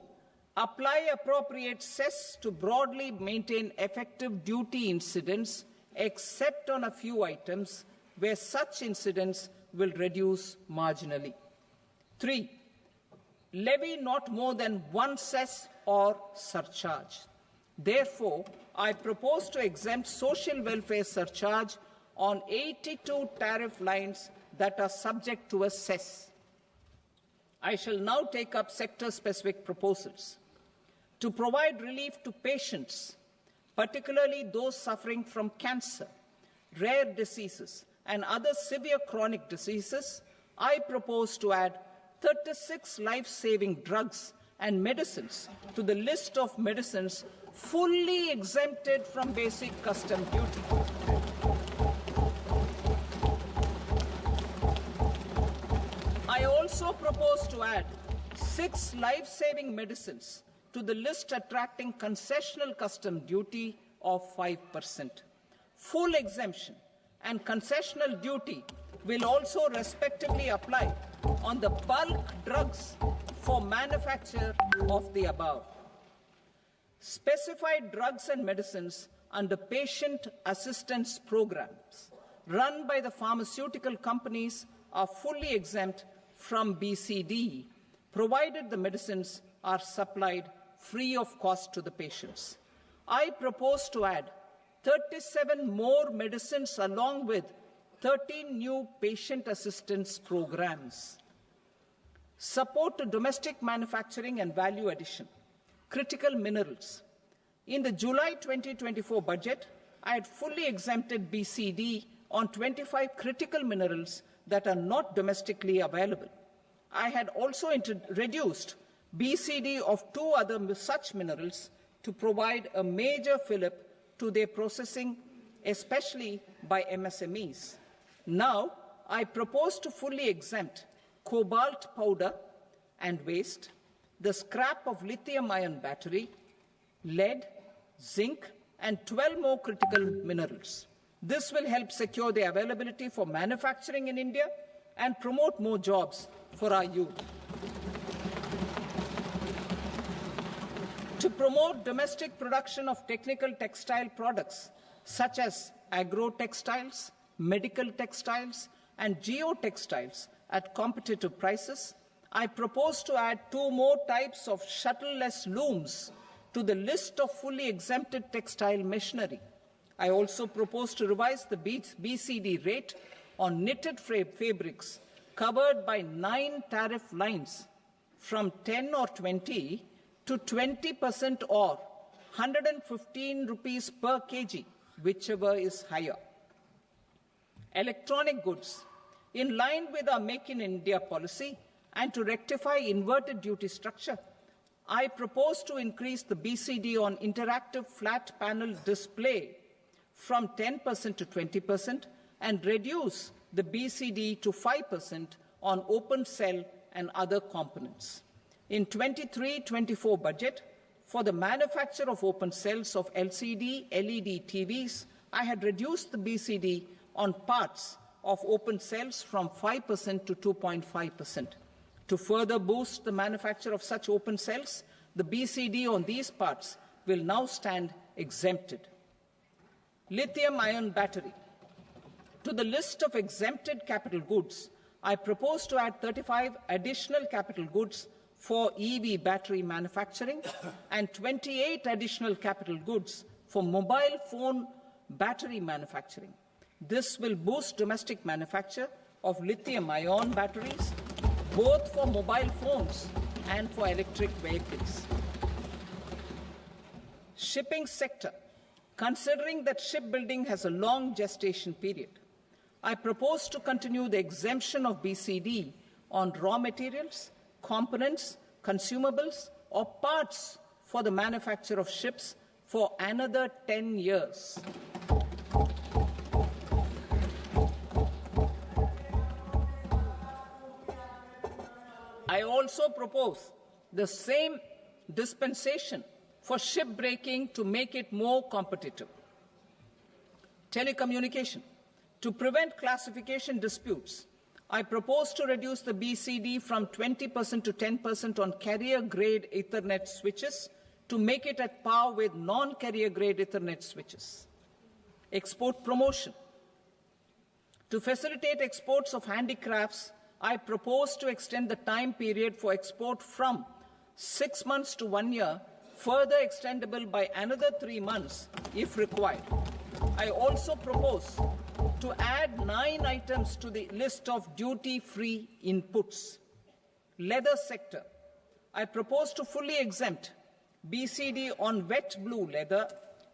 Apply appropriate cess to broadly maintain effective duty incidence, except on a few items where such incidence will reduce marginally. 3. Levy not more than 1 cess or surcharge. Therefore, I propose to exempt social welfare surcharge on 82 tariff lines that are subject to a cess. I shall now take up sector-specific proposals. To provide relief to patients, particularly those suffering from cancer, rare diseases, and other severe chronic diseases, I propose to add 36 life-saving drugs and medicines to the list of medicines fully exempted from basic custom duty. I also propose to add 6 life-saving medicines to the list attracting concessional custom duty of 5%. Full exemption and concessional duty will also respectively apply on the bulk drugs for manufacture of the above. Specified drugs and medicines under patient assistance programs run by the pharmaceutical companies are fully exempt from BCD, provided the medicines are supplied free of cost to the patients. I propose to add 37 more medicines along with 13 new patient assistance programs. Support to domestic manufacturing and value addition. Critical minerals. In the July 2024 budget, I had fully exempted BCD on 25 critical minerals that are not domestically available. I had also reduced BCD of 2 other such minerals to provide a major fillip to their processing, especially by MSMEs. Now, I propose to fully exempt cobalt powder and waste, the scrap of lithium-ion battery, lead, zinc, and 12 more critical minerals. This will help secure the availability for manufacturing in India and promote more jobs for our youth. To promote domestic production of technical textile products such as agro-textiles, medical textiles, and geotextiles at competitive prices, I propose to add 2 more types of shuttle-less looms to the list of fully exempted textile machinery. I also propose to revise the BCD rate on knitted fabrics covered by 9 tariff lines from 10 or 20 to 20% or 115 rupees per kg, whichever is higher. Electronic goods. In line with our Make in India policy and to rectify inverted duty structure, I propose to increase the BCD on interactive flat panel display from 10% to 20% and reduce the BCD to 5% on open cell and other components. In 23-24 budget, for the manufacture of open cells of LCD, LED TVs, I had reduced the BCD on parts of open cells from 5% to 2.5%. To further boost the manufacture of such open cells, the BCD on these parts will now stand exempted. Lithium-ion battery. To the list of exempted capital goods, I propose to add 35 additional capital goods for EV battery manufacturing and 28 additional capital goods for mobile phone battery manufacturing. This will boost domestic manufacture of lithium-ion batteries, both for mobile phones and for electric vehicles. Shipping sector. Considering that shipbuilding has a long gestation period, I propose to continue the exemption of BCD on raw materials, components, consumables, or parts for the manufacture of ships for another 10 years. I also propose the same dispensation for shipbreaking to make it more competitive. Telecommunication. To prevent classification disputes, I propose to reduce the BCD from 20% to 10% on carrier-grade Ethernet switches to make it at par with non-carrier-grade Ethernet switches. Export promotion. To facilitate exports of handicrafts, I propose to extend the time period for export from 6 months to 1 year, further extendable by another 3 months if required. I also propose to add 9 items to the list of duty-free inputs. Leather sector. I propose to fully exempt BCD on wet blue leather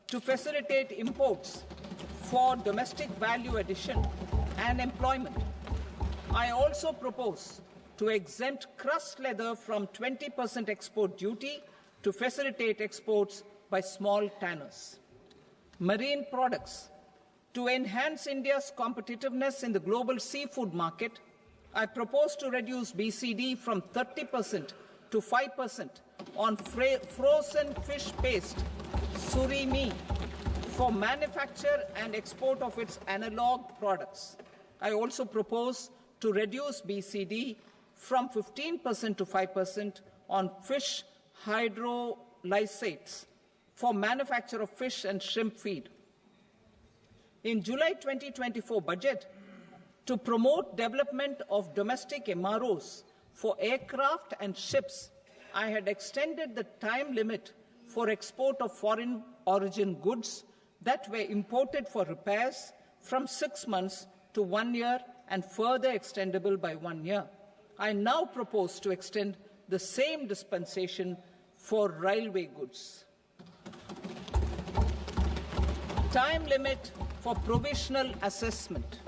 to facilitate imports for domestic value addition and employment. I also propose to exempt crust leather from 20% export duty to facilitate exports by small tanners. Marine products. To enhance India's competitiveness in the global seafood market, I propose to reduce BCD from 30% to 5% on frozen fish paste, surimi, for manufacture and export of its analog products. I also propose to reduce BCD from 15% to 5% on fish hydrolysates for manufacture of fish and shrimp feed. In July 2024 budget, to promote development of domestic MROs for aircraft and ships, I had extended the time limit for export of foreign origin goods that were imported for repairs from 6 months to 1 year and further extendable by 1 year. I now propose to extend the same dispensation for railway goods. Time limit for provisional assessment.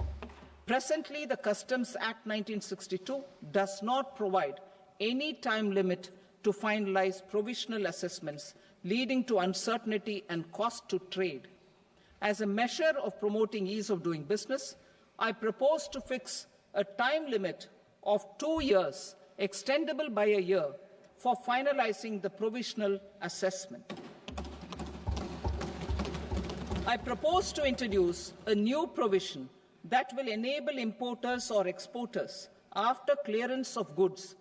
Presently, the Customs Act 1962 does not provide any time limit to finalize provisional assessments, leading to uncertainty and cost to trade. As a measure of promoting ease of doing business, I propose to fix a time limit of 2 years, extendable by a year, for finalizing the provisional assessment. I propose to introduce a new provision that will enable importers or exporters, after clearance of goods,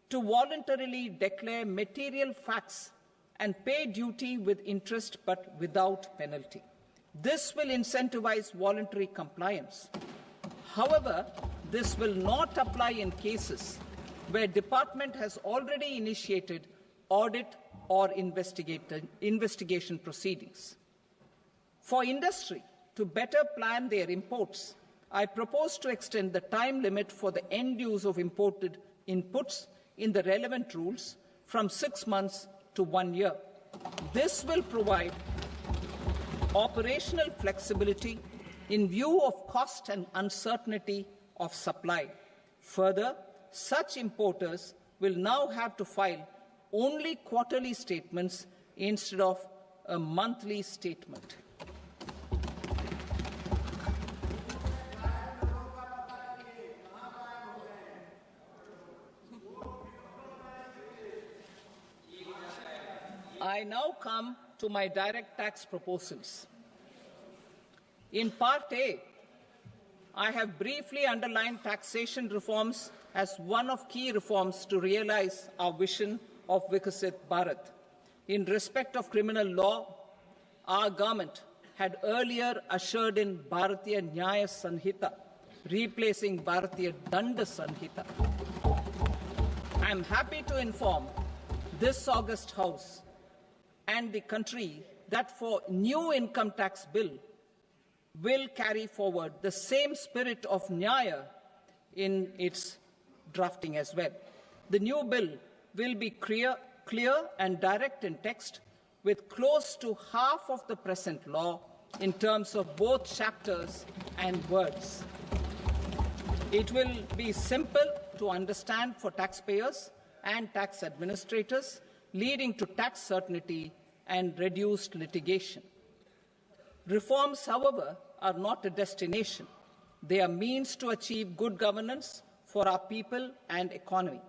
to voluntarily declare material facts and pay duty with interest but without penalty. This will incentivize voluntary compliance. However, this will not apply in cases where department has already initiated audit or investigation proceedings. For industry to better plan their imports, I propose to extend the time limit for the end use of imported inputs in the relevant rules from 6 months to 1 year. This will provide operational flexibility in view of cost and uncertainty of supply. Further, such importers will now have to file only quarterly statements instead of a monthly statement. I now come to my direct tax proposals. In Part A, I have briefly underlined taxation reforms as one of key reforms to realize our vision of Vikasit Bharat. In respect of criminal law, our government had earlier ushered in Bharatiya Nyaya Sanhita, replacing Bharatiya Danda Sanhita. I am happy to inform this august House and the country that for new income tax bill will carry forward the same spirit of Nyaya in its drafting as well. The new bill will be clear and direct in text, with close to half of the present law in terms of both chapters and words. It will be simple to understand for taxpayers and tax administrators, leading to tax certainty and reduced litigation. Reforms, however, are not a destination. They are means to achieve good governance for our people and economy.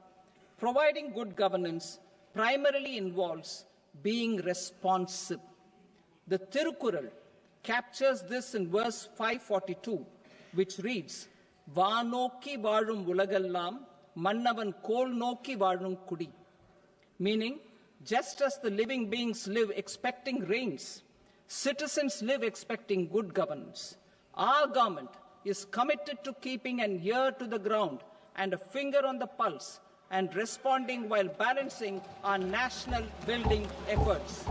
Providing good governance primarily involves being responsive. The Tirukural captures this in verse 542, which reads, "Vaanokki vaazhum ulagallam, mannavan kol nokki vaazhum kudi," meaning, just as the living beings live expecting rains, citizens live expecting good governance. Our government is committed to keeping an ear to the ground and a finger on the pulse and responding while balancing our national building efforts.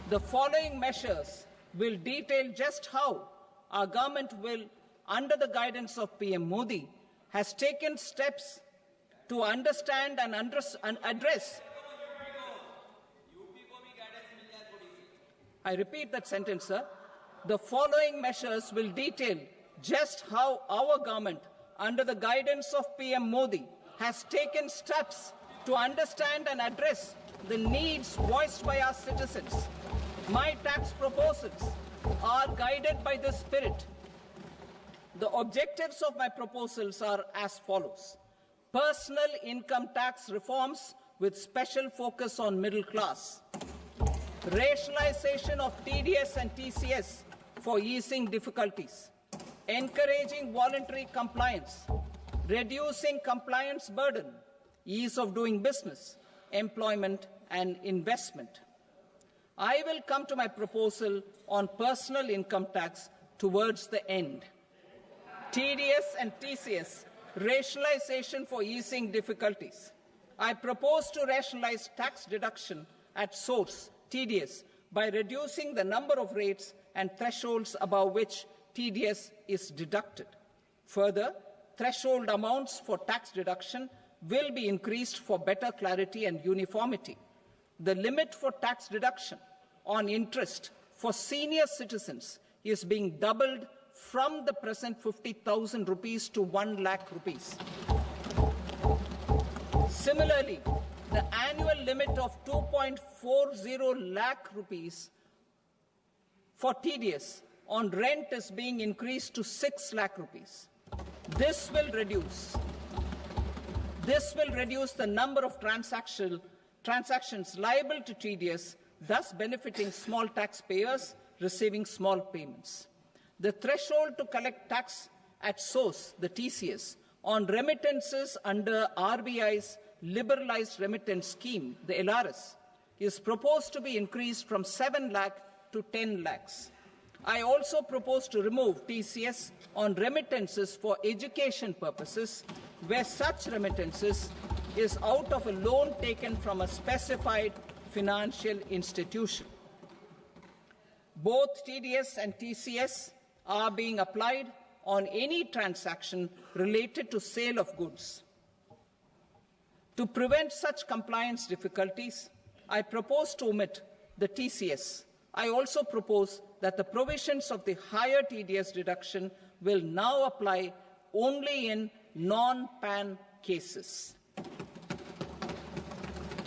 The following measures will detail just how our government will, under the guidance of PM Modi, has taken steps to understand and address. I repeat that sentence, sir. The following measures will detail just how our government, under the guidance of PM Modi, has taken steps to understand and address the needs voiced by our citizens. My tax proposals are guided by this spirit. The objectives of my proposals are as follows. Personal income tax reforms with special focus on middle class. Rationalization of TDS and TCS for easing difficulties. Encouraging voluntary compliance. Reducing compliance burden. Ease of doing business, employment and investment. I will come to my proposal on personal income tax towards the end. TDS and TCS, rationalization for easing difficulties. I propose to rationalize tax deduction at source, TDS, by reducing the number of rates and thresholds above which TDS is deducted. Further, threshold amounts for tax deduction will be increased for better clarity and uniformity. The limit for tax deduction on interest for senior citizens is being doubled from the present 50,000 rupees to 1 lakh rupees. Similarly, the annual limit of 2.40 lakh rupees for TDS on rent is being increased to 6 lakh rupees. This will reduce the number of transactions liable to TDS, thus benefiting small taxpayers receiving small payments. The threshold to collect tax at source, the TCS, on remittances under RBI's liberalized remittance scheme, the LRS, is proposed to be increased from 7 lakh to 10 lakhs. I also propose to remove TCS on remittances for education purposes, where such remittances is out of a loan taken from a specified financial institution. Both TDS and TCS are being applied on any transaction related to sale of goods. To prevent such compliance difficulties, I propose to omit the TCS. I also propose that the provisions of the higher TDS deduction will now apply only in non-PAN cases.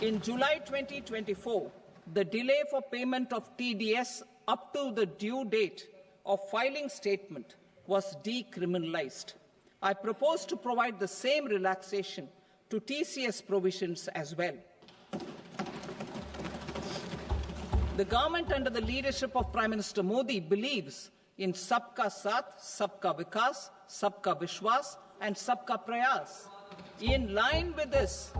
In July 2024, the delay for payment of TDS up to the due date of filing statement was decriminalized. I propose to provide the same relaxation to TCS provisions as well. The government under the leadership of Prime Minister Modi believes in Sabka Saath, Sabka Vikas, Sabka Vishwas and Sabka Prayas. In line with this,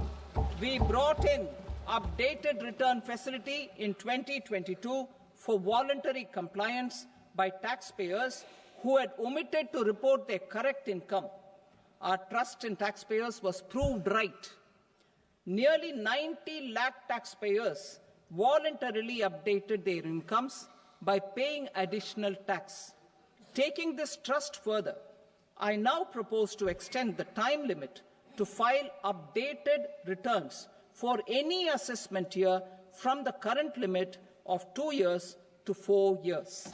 we brought in updated return facility in 2022 for voluntary compliance by taxpayers who had omitted to report their correct income. Our trust in taxpayers was proved right. Nearly 90 lakh taxpayers voluntarily updated their incomes by paying additional tax. Taking this trust further, I now propose to extend the time limit to file updated returns for any assessment year from the current limit of 2 years to 4 years.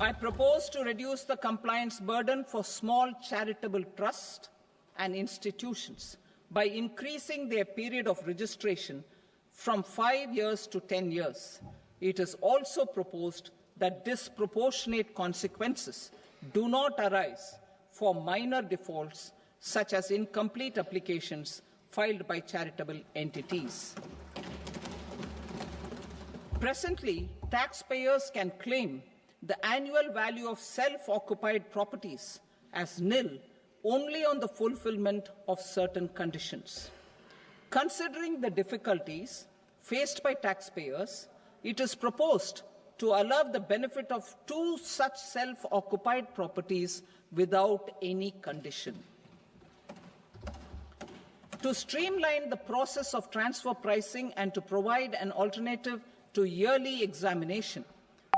I propose to reduce the compliance burden for small charitable trusts and institutions by increasing their period of registration from 5 years to 10 years. It is also proposed that disproportionate consequences do not arise for minor defaults, such as incomplete applications filed by charitable entities. Presently, taxpayers can claim the annual value of self-occupied properties as nil only on the fulfillment of certain conditions. Considering the difficulties faced by taxpayers, it is proposed to allow the benefit of 2 such self-occupied properties without any condition. To streamline the process of transfer pricing and to provide an alternative to yearly examination,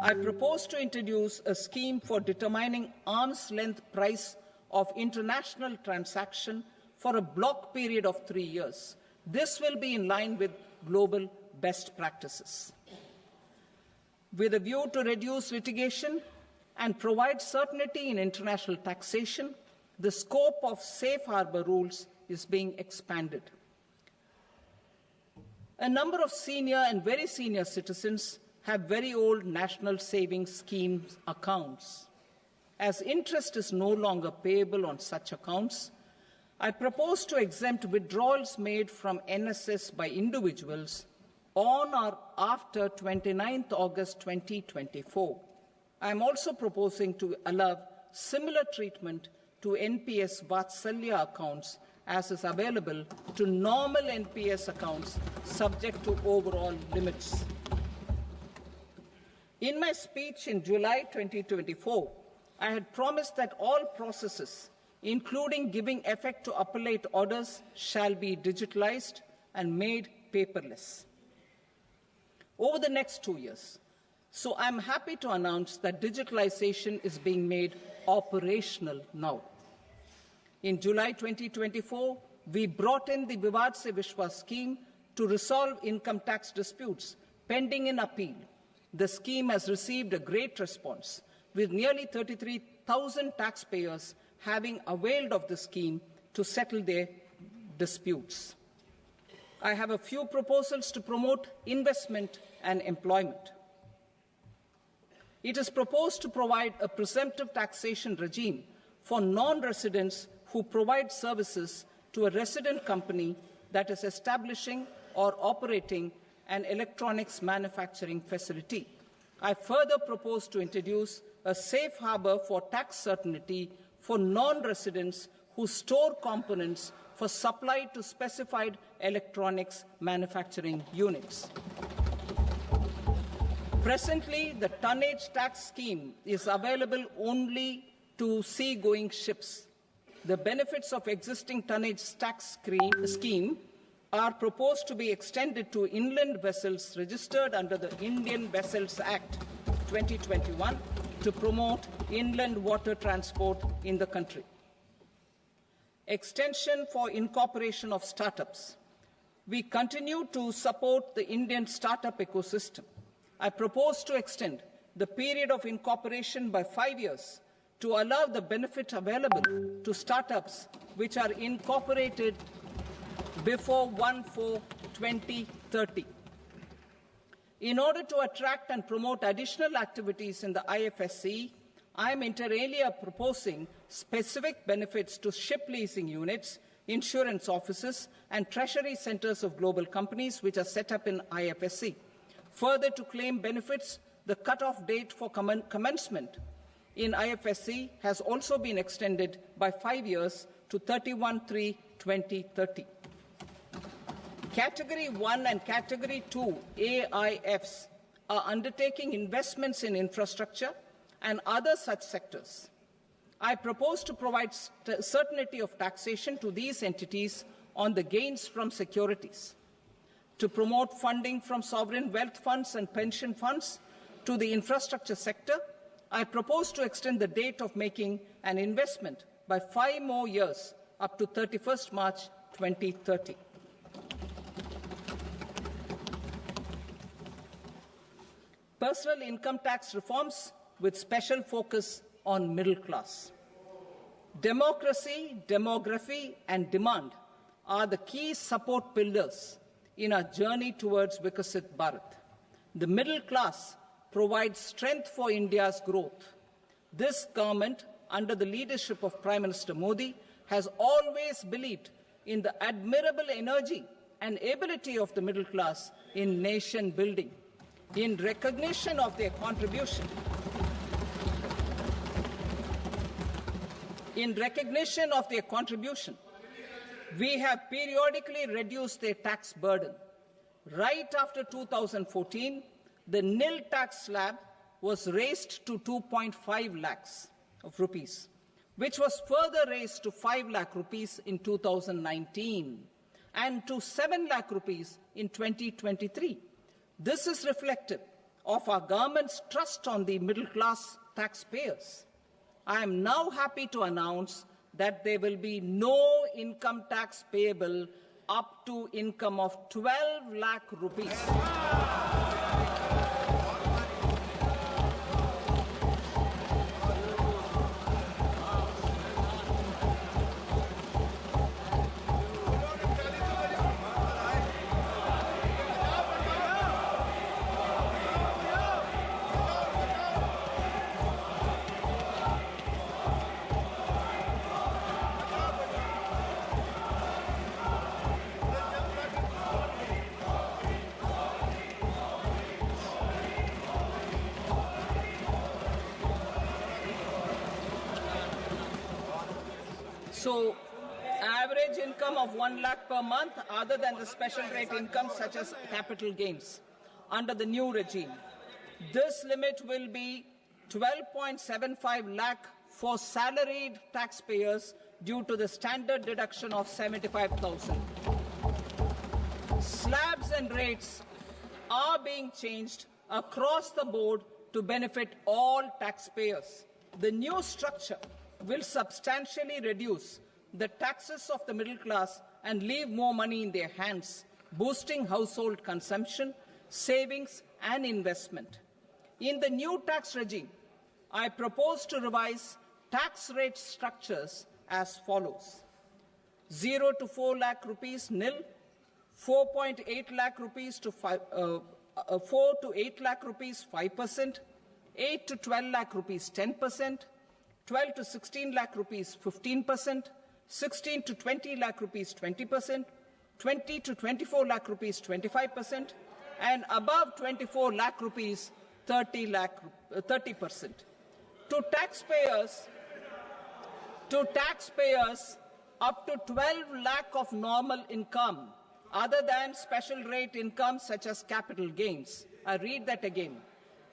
I propose to introduce a scheme for determining arm's length price of international transaction for a block period of 3 years. This will be in line with global best practices. With a view to reduce litigation and provide certainty in international taxation, the scope of safe harbor rules is being expanded. A number of senior and very senior citizens have very old national savings schemes accounts. As interest is no longer payable on such accounts, I propose to exempt withdrawals made from NSS by individuals on or after 29th August 2024. I am also proposing to allow similar treatment to NPS Vatsalya accounts as is available to normal NPS accounts subject to overall limits. In my speech in July 2024, I had promised that all processes, including giving effect to appellate orders, shall be digitalized and made paperless over the next 2 years. So I'm happy to announce that digitalization is being made operational now. In July 2024, we brought in the Vivad Se Vishwas scheme to resolve income tax disputes pending in appeal. The scheme has received a great response, with nearly 33,000 taxpayers having availed of the scheme to settle their disputes. I have a few proposals to promote investment and employment. It is proposed to provide a presumptive taxation regime for non-residents who provide services to a resident company that is establishing or operating an electronics manufacturing facility. I further propose to introduce a safe harbor for tax certainty for non-residents who store components for supply to specified electronics manufacturing units. Presently, the tonnage tax scheme is available only to sea-going ships. The benefits of existing tonnage tax scheme are proposed to be extended to inland vessels registered under the Indian Vessels Act 2021 to promote inland water transport in the country. extension for incorporation of startups. We continue to support the Indian startup ecosystem. I propose to extend the period of incorporation by 5 years to allow the benefit available to startups which are incorporated before 1/4/2030. In order to attract and promote additional activities in the IFSC, I am inter alia proposing specific benefits to ship leasing units, insurance offices, and treasury centres of global companies which are set up in IFSC. Further, to claim benefits, the cut-off date for commencement in IFSC has also been extended by 5 years to 31/3/2030. Category 1 and Category 2 AIFs are undertaking investments in infrastructure and other such sectors. I propose to provide certainty of taxation to these entities on the gains from securities, to promote funding from sovereign wealth funds and pension funds to the infrastructure sector. I propose to extend the date of making an investment by 5 more years up to 31st March 2030. Personal income tax reforms with special focus on middle class. Democracy, demography, and demand are the key support pillars in our journey towards Vikasit Bharat. The middle class provides strength for India's growth. This government, under the leadership of Prime Minister Modi, has always believed in the admirable energy and ability of the middle class in nation building. In recognition of their contribution, we have periodically reduced their tax burden. Right after 2014, the nil tax slab was raised to 2.5 lakhs of rupees, which was further raised to 5 lakh rupees in 2019 and to 7 lakh rupees in 2023. This is reflective of our government's trust on the middle-class taxpayers. I am now happy to announce that there will be no income tax payable up to income of 12 lakh rupees. So, average income of 1 lakh per month, other than the special rate income such as capital gains, under the new regime. This limit will be 12.75 lakh for salaried taxpayers due to the standard deduction of 75,000. Slabs and rates are being changed across the board to benefit all taxpayers. The new structure will substantially reduce the taxes of the middle class and leave more money in their hands, boosting household consumption, savings, and investment. In the new tax regime, I propose to revise tax rate structures as follows: 0 to 4 lakh rupees nil, 4.8 lakh rupees to 4 to 8 lakh rupees 5%, 8 to 12 lakh rupees 10%, 12 to 16 lakh rupees 15%, 16 to 20 lakh rupees 20%, 20 to 24 lakh rupees 25%, and above 24 lakh rupees 30%. To taxpayers up to 12 lakh of normal income, other than special rate income such as capital gains. I read that again.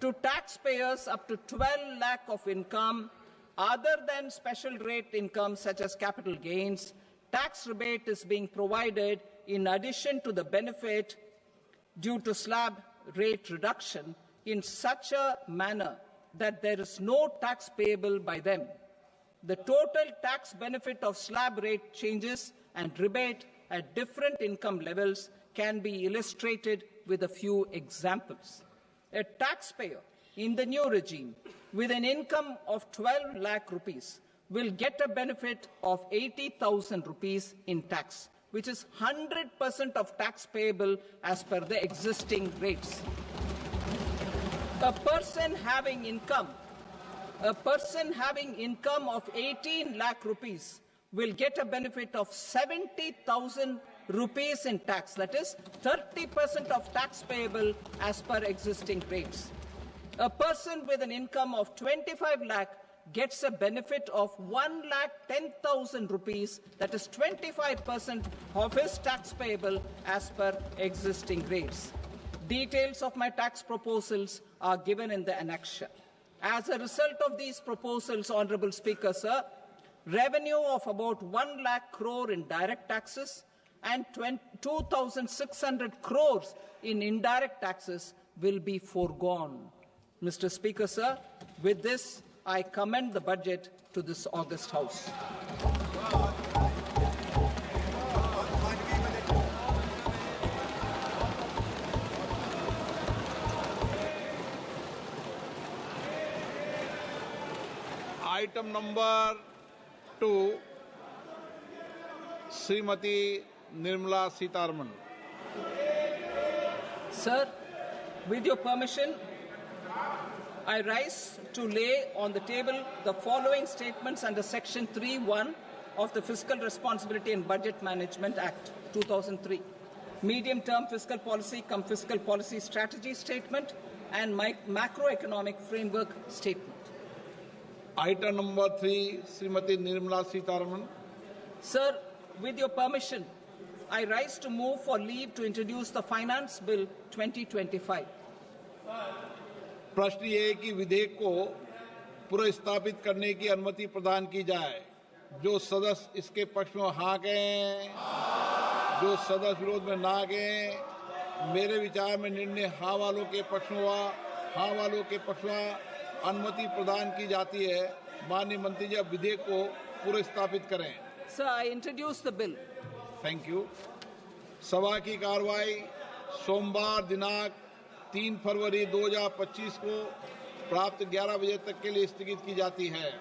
To taxpayers up to 12 lakh of income, other than special rate income such as capital gains, tax rebate is being provided in addition to the benefit due to slab rate reduction in such a manner that there is no tax payable by them. The total tax benefit of slab rate changes and rebate at different income levels can be illustrated with a few examples. A taxpayer in the new regime with an income of 12 lakh rupees will get a benefit of 80,000 rupees in tax, which is 100% of tax payable as per the existing rates. A person having income of 18 lakh rupees will get a benefit of 70,000 rupees in tax, that is 30% of tax payable as per existing rates. A person with an income of 25 lakh gets a benefit of 1,10,000 rupees, that is 25% of his tax payable as per existing rates. Details of my tax proposals are given in the annexure. As a result of these proposals, Honourable Speaker, sir, revenue of about 1 lakh crore in direct taxes and 2,600 crores in indirect taxes will be foregone. Mr. Speaker, sir, with this, I commend the budget to this august House. Item number 2, Srimati NIRMALA SITHARAM. Sir, with your permission, I rise to lay on the table the following statements under Section 3(1) of the Fiscal Responsibility and Budget Management Act 2003, medium-term fiscal policy cum fiscal policy strategy statement and macroeconomic framework statement. Item number 3, Srimati NIRMALA SITHARAM. Sir, with your permission, I rise to move for leave to introduce the Finance Bill 2025. प्रश्न ये है कि विधेयक को पुनर्स्थापित करने की अनुमति प्रदान की जाए। जो सदस्य इसके पक्ष में हाँ कहें, जो सदस्य विरोध में ना कहें। मेरे विचार में निर्णय हाँ वालों के पक्ष में हुआ, हाँ वालों के पक्ष में अनुमति प्रदान की जाती है। माननीय मंत्री जी अब विधेयक को पुनर्स्थापित करें। Sir, I introduce the bill. Thank you. सभा की कार्रवाई सोमवार दिनांक 3 फरवरी 2025 को प्राप्त 11 बजे तक के लिए स्थगित की जाती है।